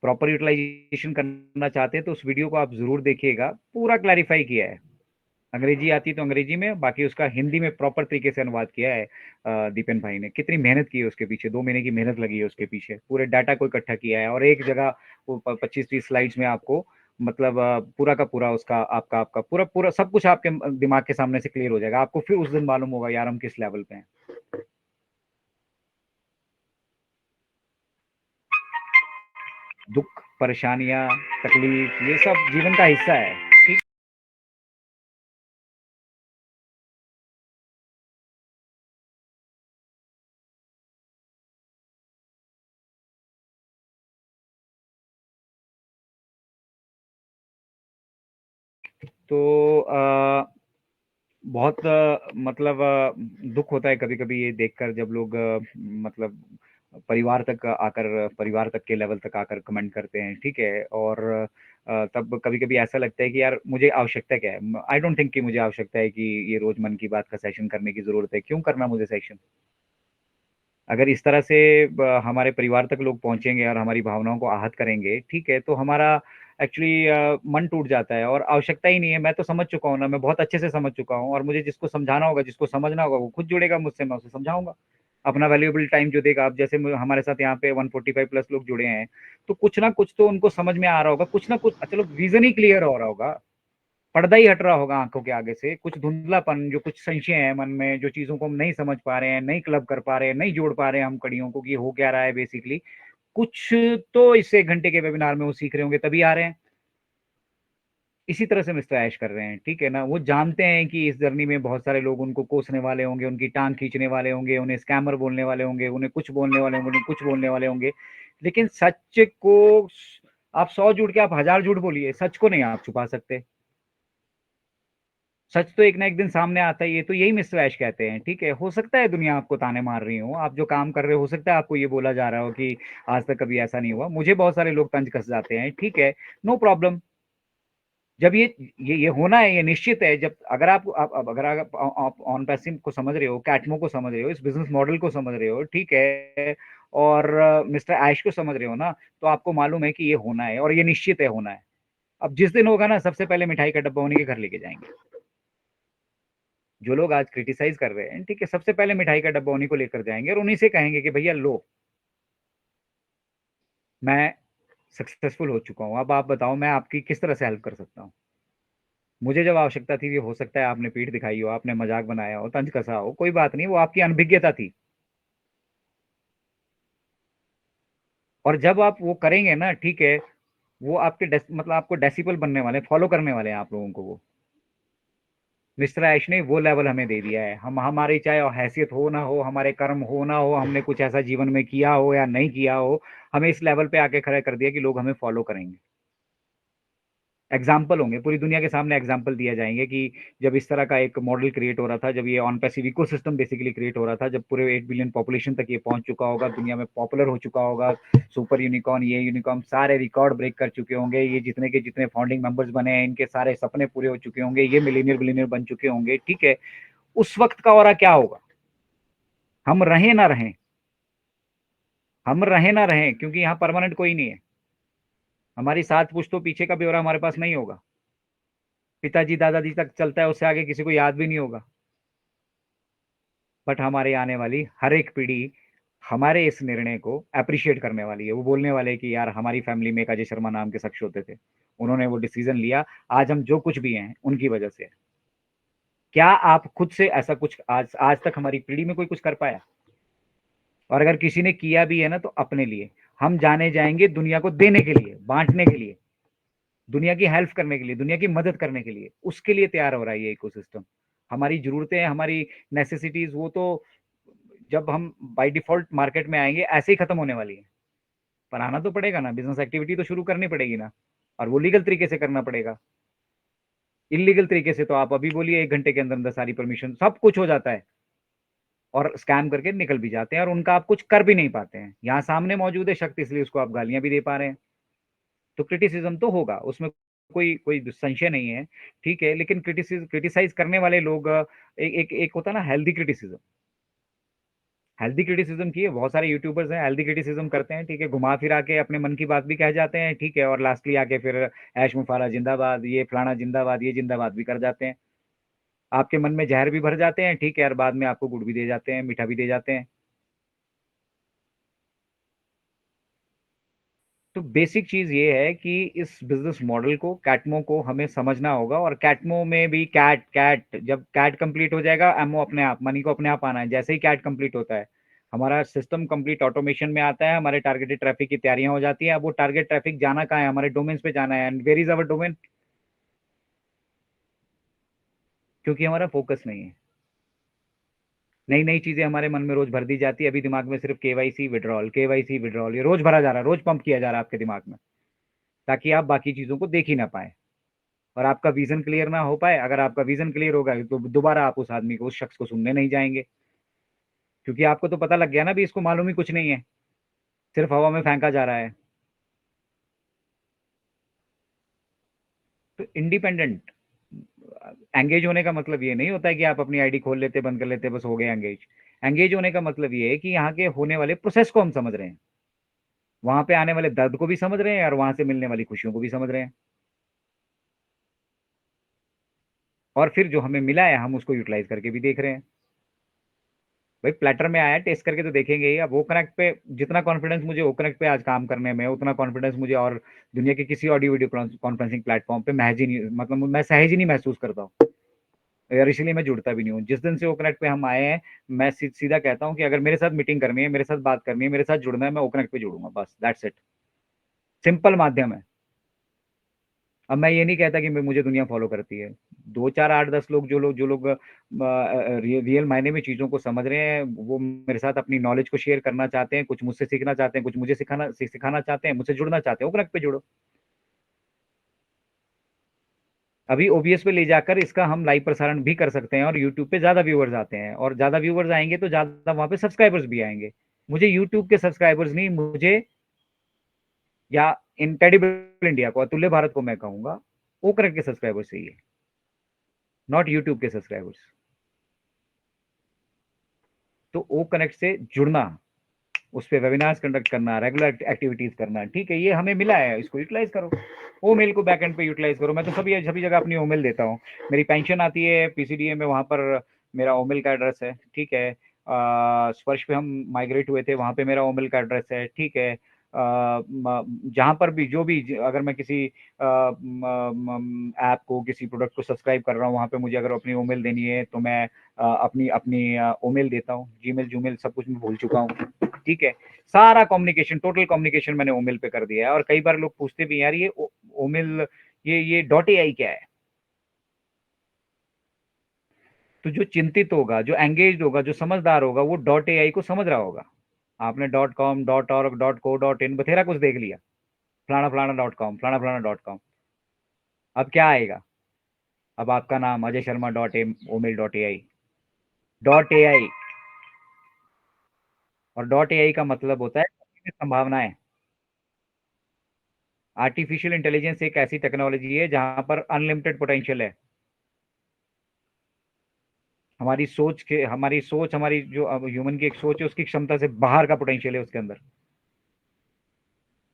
Speaker 1: प्रॉपर यूटिलाइजेशन करना चाहते हैं तो उस वीडियो को आप जरूर देखिएगा, पूरा क्लैरिफाई किया है। अंग्रेजी आती तो अंग्रेजी में, बाकी उसका हिंदी में प्रॉपर तरीके से अनुवाद किया है। दीपेन भाई ने कितनी मेहनत की है उसके पीछे, 2 महीने की मेहनत लगी है उसके पीछे, पूरे डाटा को इकट्ठा किया है, और एक जगह वो 25-30 स्लाइड्स में आपको, मतलब पूरा का पूरा उसका आपका आपका पूरा पूरा सब कुछ आपके दिमाग के सामने से क्लियर हो जाएगा। आपको फिर उस दिन मालूम होगा यार हम किस लेवल पे हैं। दुख, परेशानियां, तकलीफ, ये सब जीवन का हिस्सा है, ठीक। तो बहुत मतलब दुख होता है कभी कभी ये देखकर, जब लोग मतलब परिवार तक के लेवल तक आकर कमेंट करते हैं, ठीक है। और तब कभी कभी ऐसा लगता है कि यार मुझे आवश्यकता क्या है, आई डोंट थिंक कि मुझे आवश्यकता है कि ये रोज मन की बात का सेशन करने की जरूरत है, क्यों करना मुझे सेशन। अगर इस तरह से हमारे परिवार तक लोग पहुंचेंगे और हमारी भावनाओं को आहत करेंगे, ठीक है, तो हमारा एक्चुअली मन टूट जाता है, और आवश्यकता ही नहीं है। मैं तो समझ चुका हूँ ना, मैं बहुत अच्छे से समझ चुका हूँ, और मुझे जिसको समझाना होगा, जिसको समझना होगा, वो खुद जुड़ेगा मुझसे, मैं उसे समझाऊंगा। अपना वैल्यूएबल टाइम जो देगा, आप जैसे हमारे साथ यहाँ पे 145 प्लस लोग जुड़े हैं, तो कुछ ना कुछ तो उनको समझ में आ रहा होगा, कुछ ना कुछ, चलो विजन ही क्लियर हो रहा होगा, पर्दा ही हट रहा होगा आंखों के आगे से, कुछ धुंधलापन, जो कुछ संशय है मन में, जो चीजों को हम नहीं समझ पा रहे हैं, नहीं क्लब कर पा रहे हैं, नहीं जोड़ पा रहे हैं हम कड़ियों को कि हो क्या रहा है बेसिकली, कुछ तो इससे 1 घंटे के वेबिनार में वो सीख रहे होंगे, तभी आ रहे हैं। इसी तरह से मिस्टर ऐश कर रहे हैं, ठीक है ना। वो जानते हैं कि इस जर्नी में बहुत सारे लोग उनको कोसने वाले होंगे, उनकी टांग खींचने वाले होंगे, उन्हें स्कैमर बोलने वाले होंगे, उन्हें कुछ बोलने वाले होंगे, उन्हें कुछ बोलने वाले होंगे। लेकिन सच को, आप 100 झूठ के आप 1000 झूठ बोलिए, सच को नहीं आप छुपा सकते। सच तो एक ना एक दिन सामने आता ही है। तो यही मिस्टर ऐश कहते हैं, ठीक है। हो सकता है दुनिया आपको ताने मार रही हो, आप जो काम कर रहे हो सकता है आपको ये बोला जा रहा हो कि आज तक कभी ऐसा नहीं हुआ, मुझे बहुत सारे लोग तंज कस जाते हैं, ठीक है, नो प्रॉब्लम। जब ये होना है, ये निश्चित है। जब अगर आप अगर आप ऑन पैसिव को समझ रहे हो, कैटमो को समझ रहे हो, इस बिजनेस मॉडल को समझ रहे हो, ठीक है, और मिस्टर ऐश को समझ रहे हो ना, तो आपको मालूम है कि ये होना है, और ये निश्चित है होना है। अब जिस दिन होगा ना, सबसे पहले मिठाई का डब्बा उन्हीं के घर लेके जाएंगे। जो लोग आज क्रिटिसाइज कर रहे हैं, ठीक है, सबसे पहले मिठाई का डब्बा उन्हीं को लेकर जाएंगे, और उन्हीं से कहेंगे कि भैया लो, मैं सक्सेसफुल हो चुका हूं, अब आप बताओ मैं आपकी किस तरह से हेल्प कर सकता हूँ। मुझे जब आवश्यकता थी, ये हो सकता है आपने पीठ दिखाई हो, आपने मजाक बनाया हो, तंज कसा हो, कोई बात नहीं, वो आपकी अनभिज्ञता थी। और जब आप वो करेंगे ना, ठीक है, वो आपके मतलब आपको डेसिबल बनने वाले, फॉलो करने वाले हैं आप लोगों को वो। मिस्टर ऐश ने वो लेवल हमें दे दिया है। हम हमारी चाहे हैसियत हो ना हो, हमारे कर्म हो ना हो, हमने कुछ ऐसा जीवन में किया हो या नहीं किया हो, हमें इस लेवल पे आके खड़ा कर दिया कि लोग हमें फॉलो करेंगे। एग्जाम्पल होंगे, पूरी दुनिया के सामने एग्जाम्पल दिया जाएंगे कि जब इस तरह का एक मॉडल क्रिएट हो रहा था, जब ये on passive ecosystem basically create हो रहा था, जब पूरे 8 बिलियन पॉपुलेशन तक ये पहुंच चुका होगा, दुनिया में पॉपुलर हो चुका होगा, सुपर यूनिकॉर्न, ये यूनिकॉर्न सारे रिकॉर्ड ब्रेक कर चुके होंगे, ये जितने के जितने फाउंडिंग मेंबर्स बने हैं, इनके सारे सपने पूरे हो चुके होंगे, ये मिलीनियर बिलीनियर बन चुके होंगे, ठीक है। उस वक्त का और क्या होगा, हम रहें ना रहें, हम रहें ना रहें, क्योंकि यहाँ परमानेंट कोई नहीं है। हमारी 7 पुश्तों पीछे का ब्यौरा हमारे पास नहीं होगा। पिताजी दादाजी तक चलता है, उससे आगे किसी को याद भी नहीं होगा। बट हमारे आने वाली हर एक पीढ़ी हमारे इस निर्णय को अप्रिशिएट करने वाली है। वो बोलने वाले हैं कि यार हमारी फैमिली में एक अजय शर्मा नाम के शख्स होते थे, उन्होंने वो डिसीजन लिया, आज हम जो कुछ भी हैं उनकी वजह से। क्या आप खुद से ऐसा कुछ आज आज तक हमारी पीढ़ी में कोई कुछ कर पाया? और अगर किसी ने किया भी है ना, तो अपने लिए। हम जाने जाएंगे दुनिया को देने के लिए, बांटने के लिए, दुनिया की हेल्प करने के लिए, दुनिया की मदद करने के लिए, उसके लिए तैयार हो रहा है ये इकोसिस्टम। हमारी जरूरतें, हमारी नेसेसिटीज, वो तो जब हम बाय डिफॉल्ट मार्केट में आएंगे ऐसे ही खत्म होने वाली है। पर आना तो पड़ेगा ना, बिजनेस एक्टिविटी तो शुरू करनी पड़ेगी ना, और वो लीगल तरीके से करना पड़ेगा। इलीगल तरीके से तो आप अभी बोलिए 1 घंटे के अंदर अंदर सारी परमिशन सब कुछ हो जाता है, और स्कैम करके निकल भी जाते हैं, और उनका आप कुछ कर भी नहीं पाते हैं। यहाँ सामने मौजूद है शक्ति, इसलिए उसको आप गालियां भी दे पा रहे हैं। तो क्रिटिसिज्म तो होगा, उसमें कोई कोई संशय नहीं है, ठीक है। लेकिन क्रिटिसाइज करने वाले लोग, एक होता है ना हेल्दी क्रिटिसिज्म। हेल्दी क्रिटिसिज्म की है, बहुत सारे यूट्यूबर्स हैं हेल्दी क्रिटिसिज्म करते हैं, ठीक है, घुमा फिरा के अपने मन की बात भी कह जाते हैं, ठीक है, और लास्टली आके फिर ऐश मुफारा जिंदाबाद, ये फलाना जिंदाबाद, ये जिंदाबाद भी कर जाते हैं। आपके मन में जहर भी भर जाते हैं, ठीक है, और बाद में आपको गुड़ भी दे जाते हैं, मीठा भी दे जाते हैं। तो बेसिक चीज ये है कि इस बिजनेस मॉडल को, कैटमो को हमें समझना होगा, और कैटमो में भी कैट कैट जब कैट कंप्लीट हो जाएगा, एमओ अपने आप, मनी को अपने आप आना है। जैसे ही कैट कंप्लीट होता है, हमारा सिस्टम कंप्लीट ऑटोमेशन में आता है, हमारे टारगेटेड ट्रैफिक की तैयारियां हो जाती है। अब वो टारगेट ट्रैफिक जाना कहाँ है, हमारे डोमेन्स पे जाना है। And where is our domain? क्योंकि हमारा फोकस नहीं है। नई नई चीजें हमारे मन में रोज भर दी जाती है। अभी दिमाग में सिर्फ केवाईसी विड्रॉल, केवाईसी विड्रॉल, ये रोज भरा जा रहा है, रोज पंप किया जा रहा है आपके दिमाग में, ताकि आप बाकी चीजों को देख ही ना पाए, और आपका विजन क्लियर ना हो पाए। अगर आपका विजन क्लियर होगा तो दोबारा आप उस आदमी को, उस शख्स को सुनने नहीं जाएंगे, क्योंकि आपको तो पता लग गया ना भी इसको मालूम ही कुछ नहीं है, सिर्फ हवा में फेंका जा रहा है। तो इंडिपेंडेंट एंगेज होने का मतलब ये नहीं होता है कि आप अपनी आईडी खोल लेते, बंद कर लेते, बस हो गए एंगेज। एंगेज होने का मतलब ये है कि यहाँ के होने वाले प्रोसेस को हम समझ रहे हैं, वहां पे आने वाले दर्द को भी समझ रहे हैं, और वहां से मिलने वाली खुशियों को भी समझ रहे हैं, और फिर जो हमें मिला है हम उसको यूटिलाइज करके भी देख रहे हैं। भाई प्लेटर में आया, टेस्ट करके तो देखेंगे ही। अब वो कनेक्ट पे जितना कॉन्फिडेंस मुझे, वो कनेक्ट पे आज काम करने में, उतना कॉन्फिडेंस मुझे और दुनिया के किसी ऑडियो वीडियो कॉन्फ्रेंसिंग प्लेटफॉर्म पे महज ही नहीं, मतलब मैं सहज ही नहीं महसूस करता हूँ यार, इसलिए मैं जुड़ता भी नहीं हूँ। जिस दिन से वो कनेक्ट पे हम आए हैं, मैं सीधा कहता हूँ कि अगर मेरे साथ मीटिंग करनी है, मेरे साथ बात करनी है, मेरे साथ जुड़ना है, मैं वो कनेक्ट पे जुड़ूंगा, बस दैट्स इट। सिंपल माध्यम है। अब मैं ये नहीं कहता कि मुझे दुनिया फॉलो करती है। 2 4 8 10 लोग, जो लोग रियल मायने में चीजों को समझ रहे हैं, वो मेरे साथ अपनी नॉलेज को शेयर करना चाहते हैं, कुछ मुझसे सीखना चाहते हैं, कुछ मुझे सिखाना चाहते हैं, मुझसे जुड़ना चाहते हैं, वो कनेक्ट पे जुड़ो। अभी ओबीएस पे ले जाकर इसका हम लाइव प्रसारण भी कर सकते हैं, और यूट्यूब पे ज्यादा व्यूअर्स आते हैं, और ज्यादा व्यूअर्स आएंगे तो ज्यादा वहां पे सब्सक्राइबर्स भी आएंगे। मुझे यूट्यूब के सब्सक्राइबर्स नहीं, मुझे, या इनक्रेडिबल इंडिया को, अतुल्य भारत को मैं कहूंगा, वो करेक्ट के सब्सक्राइबर्स चाहिए, नॉट यूट्यूब के सब्सक्राइबर्स। तो ओ कनेक्ट से जुड़ना, उस पर वेबिनार्स कंडक्ट करना, रेगुलर एक्टिविटीज करना, ठीक है, ये हमें मिला है, इसको यूटिलाइज करो। ओ मेल को बैकएंड पे यूटिलाइज करो। मैं तो सभी सभी जगह अपनी ओ मेल देता हूँ। मेरी पेंशन आती है पीसीडीए में, वहां पर मेरा ओ मेल का एड्रेस है, ठीक है। स्पर्श पे हम माइग्रेट हुए थे, वहां पे मेरा ओ मेल का एड्रेस है, ठीक है। जहां पर भी, जो भी, अगर मैं किसी ऐप को, किसी प्रोडक्ट को सब्सक्राइब कर रहा हूँ, वहां पे मुझे अगर अपनी ओ मेल देनी है, तो मैं अपनी अपनी ओ मेल देता हूँ। जीमेल जूमेल सब कुछ मैं भूल चुका हूँ, ठीक है। सारा कम्युनिकेशन, टोटल कम्युनिकेशन मैंने ओमेल पे कर दिया है। और कई बार लोग पूछते भी यार, ये ओमेल, ये डॉट एआई क्या है? तो जो चिंतित होगा, जो एंगेज होगा, जो समझदार होगा, वो डॉट एआई को समझ रहा होगा। आपने .com .org .co .in बथेरा कुछ देख लिया, फलाना फलाना .com, फलाना फलाना .com। अब क्या आएगा? अब आपका नाम अजय शर्मा .omail.ai, .ai। और .ai का मतलब होता है संभावनाएं। आर्टिफिशियल इंटेलिजेंस एक ऐसी टेक्नोलॉजी है जहां पर अनलिमिटेड पोटेंशियल है। हमारी सोच, हमारी जो ह्यूमन की एक सोच है, उसकी क्षमता से बाहर का पोटेंशियल है उसके अंदर,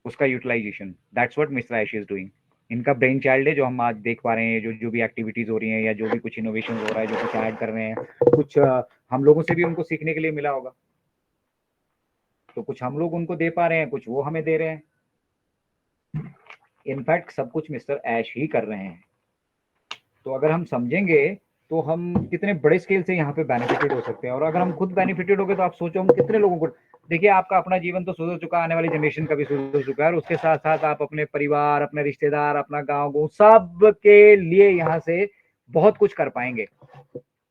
Speaker 1: उसका utilisation, that's what mister Aishi is doing. इनका ब्रेन चाइल्ड है, जो हम आज देख पा रहे हैं, जो जो भी एक्टिविटीज हो रही हैं, या जो भी कुछ इनोवेशन हो रहा है, जो कुछ ऐड कर रहे हैं, कुछ हम लोगों से भी उनको सीखने के लिए मिला होगा। तो कुछ हम लोग उनको दे पा रहे हैं, कुछ वो हमें दे रहे हैं। इनफैक्ट सब कुछ मिस्टर ऐश ही कर रहे हैं। तो अगर हम समझेंगे, तो हम कितने बड़े स्केल से यहाँ पे बेनिफिटेड हो सकते हैं। और अगर हम खुद बेनिफिटेड हो गए, तो आप सोचो हम कितने लोगों को, देखिए आपका अपना जीवन तो सुधर चुका, आने वाली जनरेशन का भी सुधर चुका है, और उसके साथ साथ आप अपने परिवार, अपने रिश्तेदार, अपना गाँव सब के लिए यहाँ से बहुत कुछ कर पाएंगे।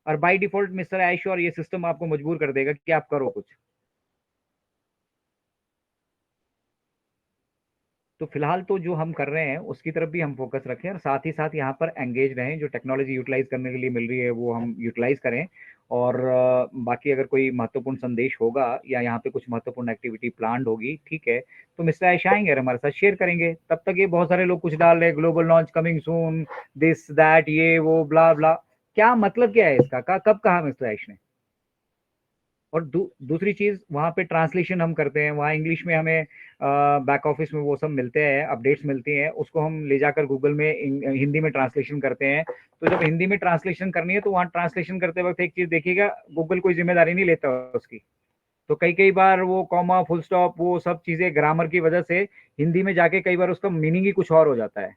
Speaker 1: और बाई डिफॉल्ट मिस्टर ऐश और ये सिस्टम आपको मजबूर कर देगा कि आप करो कुछ। तो फिलहाल तो जो हम कर रहे हैं उसकी तरफ भी हम फोकस रखें, और साथ ही साथ यहाँ पर एंगेज रहें, जो टेक्नोलॉजी यूटिलाइज करने के लिए मिल रही है वो हम यूटिलाइज करें। और बाकी अगर कोई महत्वपूर्ण संदेश होगा या यहाँ पे कुछ महत्वपूर्ण एक्टिविटी प्लान होगी, ठीक है, तो मिस्टर ऐश आएंगे और हमारे साथ शेयर करेंगे। तब तक ये बहुत सारे लोग कुछ डाल रहे हैं, global launch coming soon, this that, ये वो ब्ला ब्ला, क्या मतलब क्या है इसका? कब कहा मिस्टर ऐश ने? और दूसरी चीज, वहां पे ट्रांसलेशन हम करते हैं, वहां इंग्लिश में हमें बैक ऑफिस में वो सब मिलते हैं, अपडेट्स मिलती हैं, उसको हम ले जाकर गूगल में हिंदी में ट्रांसलेशन करते हैं। तो जब हिंदी में ट्रांसलेशन करनी है तो वहां ट्रांसलेशन करते वक्त एक चीज देखिएगा, गूगल कोई जिम्मेदारी नहीं लेता उसकी। तो कई कई बार वो कॉमा, फुल स्टॉप, वो सब चीजें ग्रामर की वजह से हिंदी में जाके कई बार उसका मीनिंग ही कुछ और हो जाता है।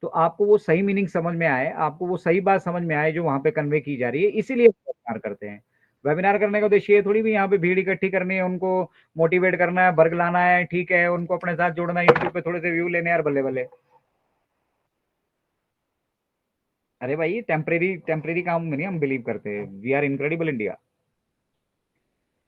Speaker 1: तो आपको वो सही मीनिंग समझ में आए, आपको वो सही बात समझ में आए जो वहां पे कन्वे की जा रही है, इसीलिए वेबिनार करते हैं। वेबिनार करने का उद्देश्य ये थोड़ी भी यहाँ पे भीड़ इकट्ठी करनी है, उनको मोटिवेट करना है, वर्ग लाना है, ठीक है, उनको अपने साथ जोड़ना है, यूट्यूब पे थोड़े से व्यू लेने यार, बल्ले बल्ले। अरे भाई, टेम्परेरी टेम्परेरी काम में नहीं हम बिलीव करते, वी आर इनक्रेडिबल इंडिया।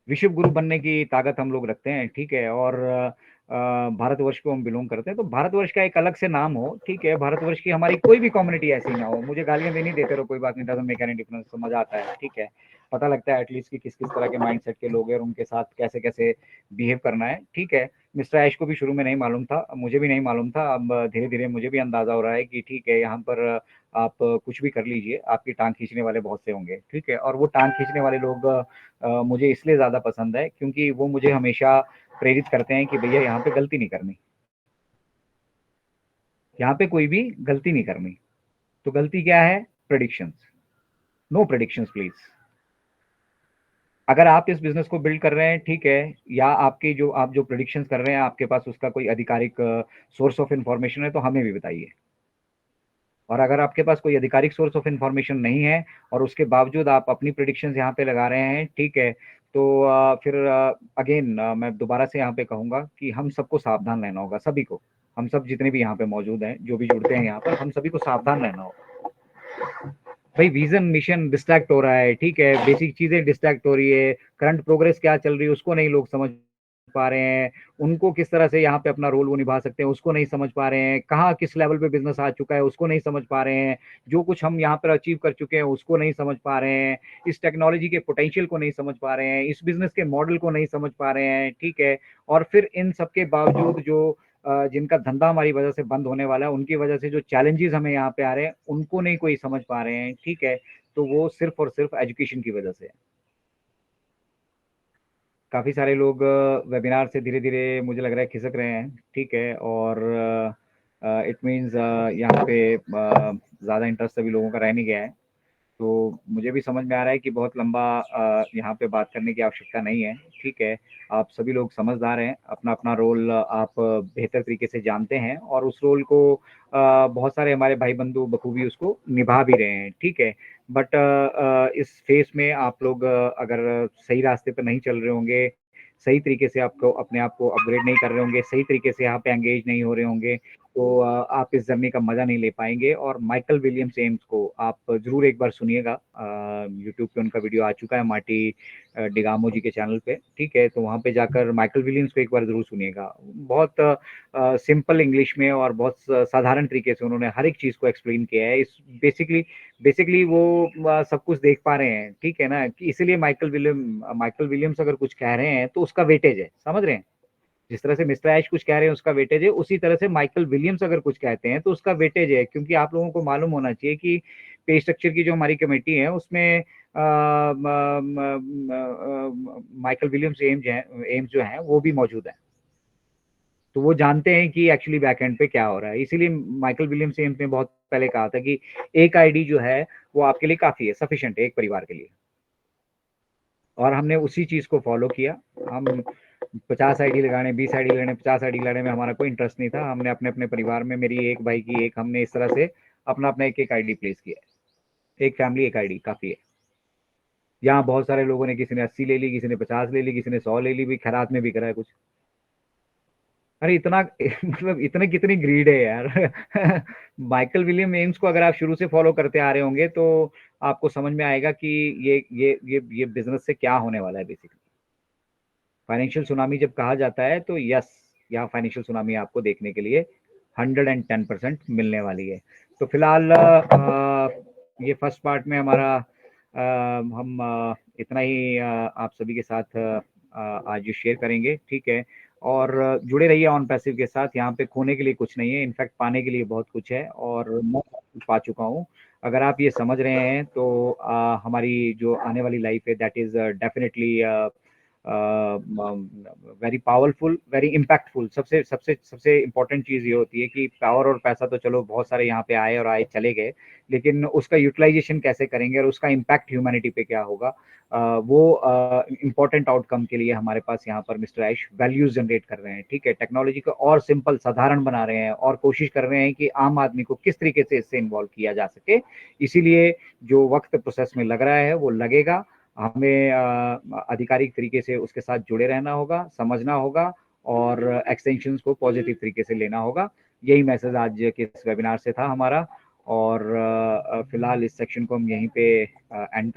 Speaker 1: विश्व गुरु बनने की ताकत हम लोग रखते हैं, ठीक है। और भारतवर्ष को हम बिलोंग करते हैं, तो भारतवर्ष का एक अलग से नाम हो, ठीक है, भारतवर्ष की हमारी कोई भी कम्युनिटी ऐसी ना हो। मुझे गालियां देनी देते रहो, कोई बात नहीं, डजंट मेक एनी डिफरेंस, तो मजा आता है, ठीक है। पता लगता है एटलीस्ट कि किस किस तरह के माइंडसेट के लोग हैं और उनके साथ कैसे कैसे बिहेव करना है, ठीक है। मिस्टर ऐश को भी शुरू में नहीं मालूम था, मुझे भी नहीं मालूम था, अब धीरे धीरे मुझे भी अंदाजा हो रहा है कि ठीक है, यहाँ पर आप कुछ भी कर लीजिए, आपकी टांग खींचने वाले बहुत से होंगे, ठीक है। और वो टांग खींचने वाले लोग मुझे इसलिए ज्यादा पसंद है क्योंकि वो मुझे हमेशा प्रेरित करते हैं कि भैया यहाँ पे गलती नहीं करनी, यहाँ पे कोई भी गलती नहीं करनी। तो गलती क्या है? प्रेडिक्शंस। No predictions please. अगर आप इस बिजनेस को बिल्ड कर रहे हैं, ठीक है, या आपकी जो आप जो प्रेडिक्शंस कर रहे हैं आपके पास उसका कोई आधिकारिक सोर्स ऑफ इंफॉर्मेशन है तो हमें भी बताइए। और अगर आपके पास कोई आधिकारिक सोर्स ऑफ इंफॉर्मेशन नहीं है और उसके बावजूद आप अपनी प्रेडिक्शंस यहाँ पे लगा रहे हैं, ठीक है, तो फिर अगेन मैं दोबारा से यहाँ पे कहूंगा कि हम सबको सावधान रहना होगा, सभी को। हम सब जितने भी यहाँ पे मौजूद हैं, जो भी जुड़ते हैं यहाँ पर, हम सभी को सावधान रहना होगा। भाई विजन मिशन डिस्ट्रैक्ट हो रहा है, ठीक है, बेसिक चीजें डिस्ट्रैक्ट हो रही है, करंट प्रोग्रेस क्या चल रही है उसको नहीं लोग समझ पा रहे हैं, उनको किस तरह से यहाँ पे अपना रोल वो निभा सकते हैं उसको नहीं समझ पा रहे हैं, कहाँ किस लेवल पे बिजनेस आ चुका है उसको नहीं समझ पा रहे हैं, जो कुछ हम यहाँ पर अचीव कर चुके हैं उसको नहीं समझ पा रहे हैं, इस टेक्नोलॉजी के पोटेंशियल को नहीं समझ पा रहे हैं, इस बिजनेस के मॉडल को नहीं समझ पा रहे हैं, ठीक है। और फिर इन सबके बावजूद जो जिनका धंधा हमारी वजह से बंद होने वाला है, उनकी वजह से जो चैलेंजेस हमें यहाँ पे आ रहे हैं उनको नहीं कोई समझ पा रहे हैं, ठीक है। तो वो सिर्फ और सिर्फ एजुकेशन की वजह से है। काफी सारे लोग वेबिनार से धीरे धीरे मुझे लग रहा है खिसक रहे हैं, ठीक है। और इट मीन्स यहाँ पे ज़्यादा इंटरेस्ट सभी लोगों का रह नहीं गया है। तो मुझे भी समझ में आ रहा है कि बहुत लंबा यहाँ पे बात करने की आवश्यकता नहीं है, ठीक है। आप सभी लोग समझदार हैं, अपना अपना रोल आप बेहतर तरीके से जानते हैं और उस रोल को बहुत सारे हमारे भाई बंधु बखूबी उसको निभा भी रहे हैं, ठीक है। बट इस फेस में आप लोग अगर सही रास्ते पर नहीं चल रहे होंगे, सही तरीके से आपको अपने आप को अपग्रेड नहीं कर रहे होंगे, सही तरीके से यहाँ पे एंगेज नहीं हो रहे होंगे, तो आप इस जर्नी का मजा नहीं ले पाएंगे। और माइकल विलियम्स एम्स को आप जरूर एक बार सुनिएगा, यूट्यूब पे उनका वीडियो आ चुका है, मार्टी डिगामो जी के चैनल पे, ठीक है। तो वहाँ पे जाकर माइकल विलियम्स को एक बार जरूर सुनिएगा। बहुत सिंपल इंग्लिश में और बहुत साधारण तरीके से उन्होंने हर एक चीज को एक्सप्लेन किया है। इस बेसिकली बेसिकली वो सब कुछ देख पा रहे हैं, ठीक है ना, कि इसीलिए माइकल विलियम्स अगर कुछ कह रहे हैं तो उसका वेटेज है, समझ रहे हैं। जिस तरह से मिस्टर ऐश कुछ कह रहे हैं उसका वेटेज है, उसी तरह से माइकल विलियम्स अगर कुछ कहते हैं तो उसका वेटेज है। क्योंकि आप लोगों को मालूम होना चाहिए कि पे स्ट्रक्चर की जो हमारी कमेटी है उसमें माइकल विलियम्स एम्स जो है वो भी मौजूद है। तो वो जानते हैं कि एक्चुअली बैक एंड पे क्या हो रहा है। इसीलिए माइकल विलियम्स एम्स ने बहुत पहले कहा था कि एक आईडी जो है वो आपके लिए काफी है, सफिशिएंट है एक परिवार के लिए। और हमने उसी चीज को फॉलो किया। हम 50 आईडी लगाने, 20 आईडी लगाने, 50 आईडी लगाने में हमारा कोई इंटरेस्ट नहीं था। हमने अपने अपने परिवार में, मेरी एक भाई की एक, हमने इस तरह से अपना अपना एक एक आईडी प्लेस किया है। एक फैमिली एक आईडी काफी है। यहाँ बहुत सारे लोगों ने, किसी ने 80 ले ली, किसी ने 50 ले ली, किसी ने 100 ले ली, भी खैरात में बिक रहा है कुछ। अरे इतना मतलब इतने कितनी ग्रीड है यार। माइकल विलियम एम्स को अगर आप शुरू से फॉलो करते आ रहे होंगे तो आपको समझ में आएगा कि ये बिजनेस से क्या होने वाला है बेसिकली। फाइनेंशियल सुनामी जब कहा जाता है तो यस, यहाँ फाइनेंशियल सुनामी आपको देखने के लिए 110% मिलने वाली है। तो फिलहाल ये फर्स्ट पार्ट में हमारा हम इतना ही आप सभी के साथ आज शेयर करेंगे, ठीक है। और जुड़े रहिए ऑन पैसिव के साथ। यहाँ पे खोने के लिए कुछ नहीं है, इनफैक्ट पाने के लिए बहुत कुछ है, और मैं पा चुका हूँ। अगर आप ये समझ रहे हैं तो हमारी जो आने वाली लाइफ है that is definitely very powerful, very impactful. सबसे सबसे सबसे इम्पोर्टेंट चीज ये होती है कि पावर और पैसा तो चलो बहुत सारे यहाँ पे आए और आए चले गए, लेकिन उसका यूटिलाइजेशन कैसे करेंगे और उसका इम्पैक्ट ह्यूमैनिटी पे क्या होगा, वो इम्पोर्टेंट आउटकम के लिए हमारे पास यहाँ पर मिस्टर आयुष वैल्यूज जनरेट कर रहे हैं, ठीक है। टेक्नोलॉजी को और सिंपल साधारण बना रहे हैं और कोशिश कर रहे हैं कि आम आदमी को किस तरीके से इससे इन्वॉल्व किया जा सके। इसीलिए जो वक्त प्रोसेस में लग रहा है वो लगेगा। हमें आधिकारिक तरीके से उसके साथ जुड़े रहना होगा, समझना होगा, और एक्सटेंशंस को पॉजिटिव तरीके से लेना होगा। यही मैसेज आज के इस वेबिनार से था हमारा। और फिलहाल इस सेक्शन को हम यहीं पे एंड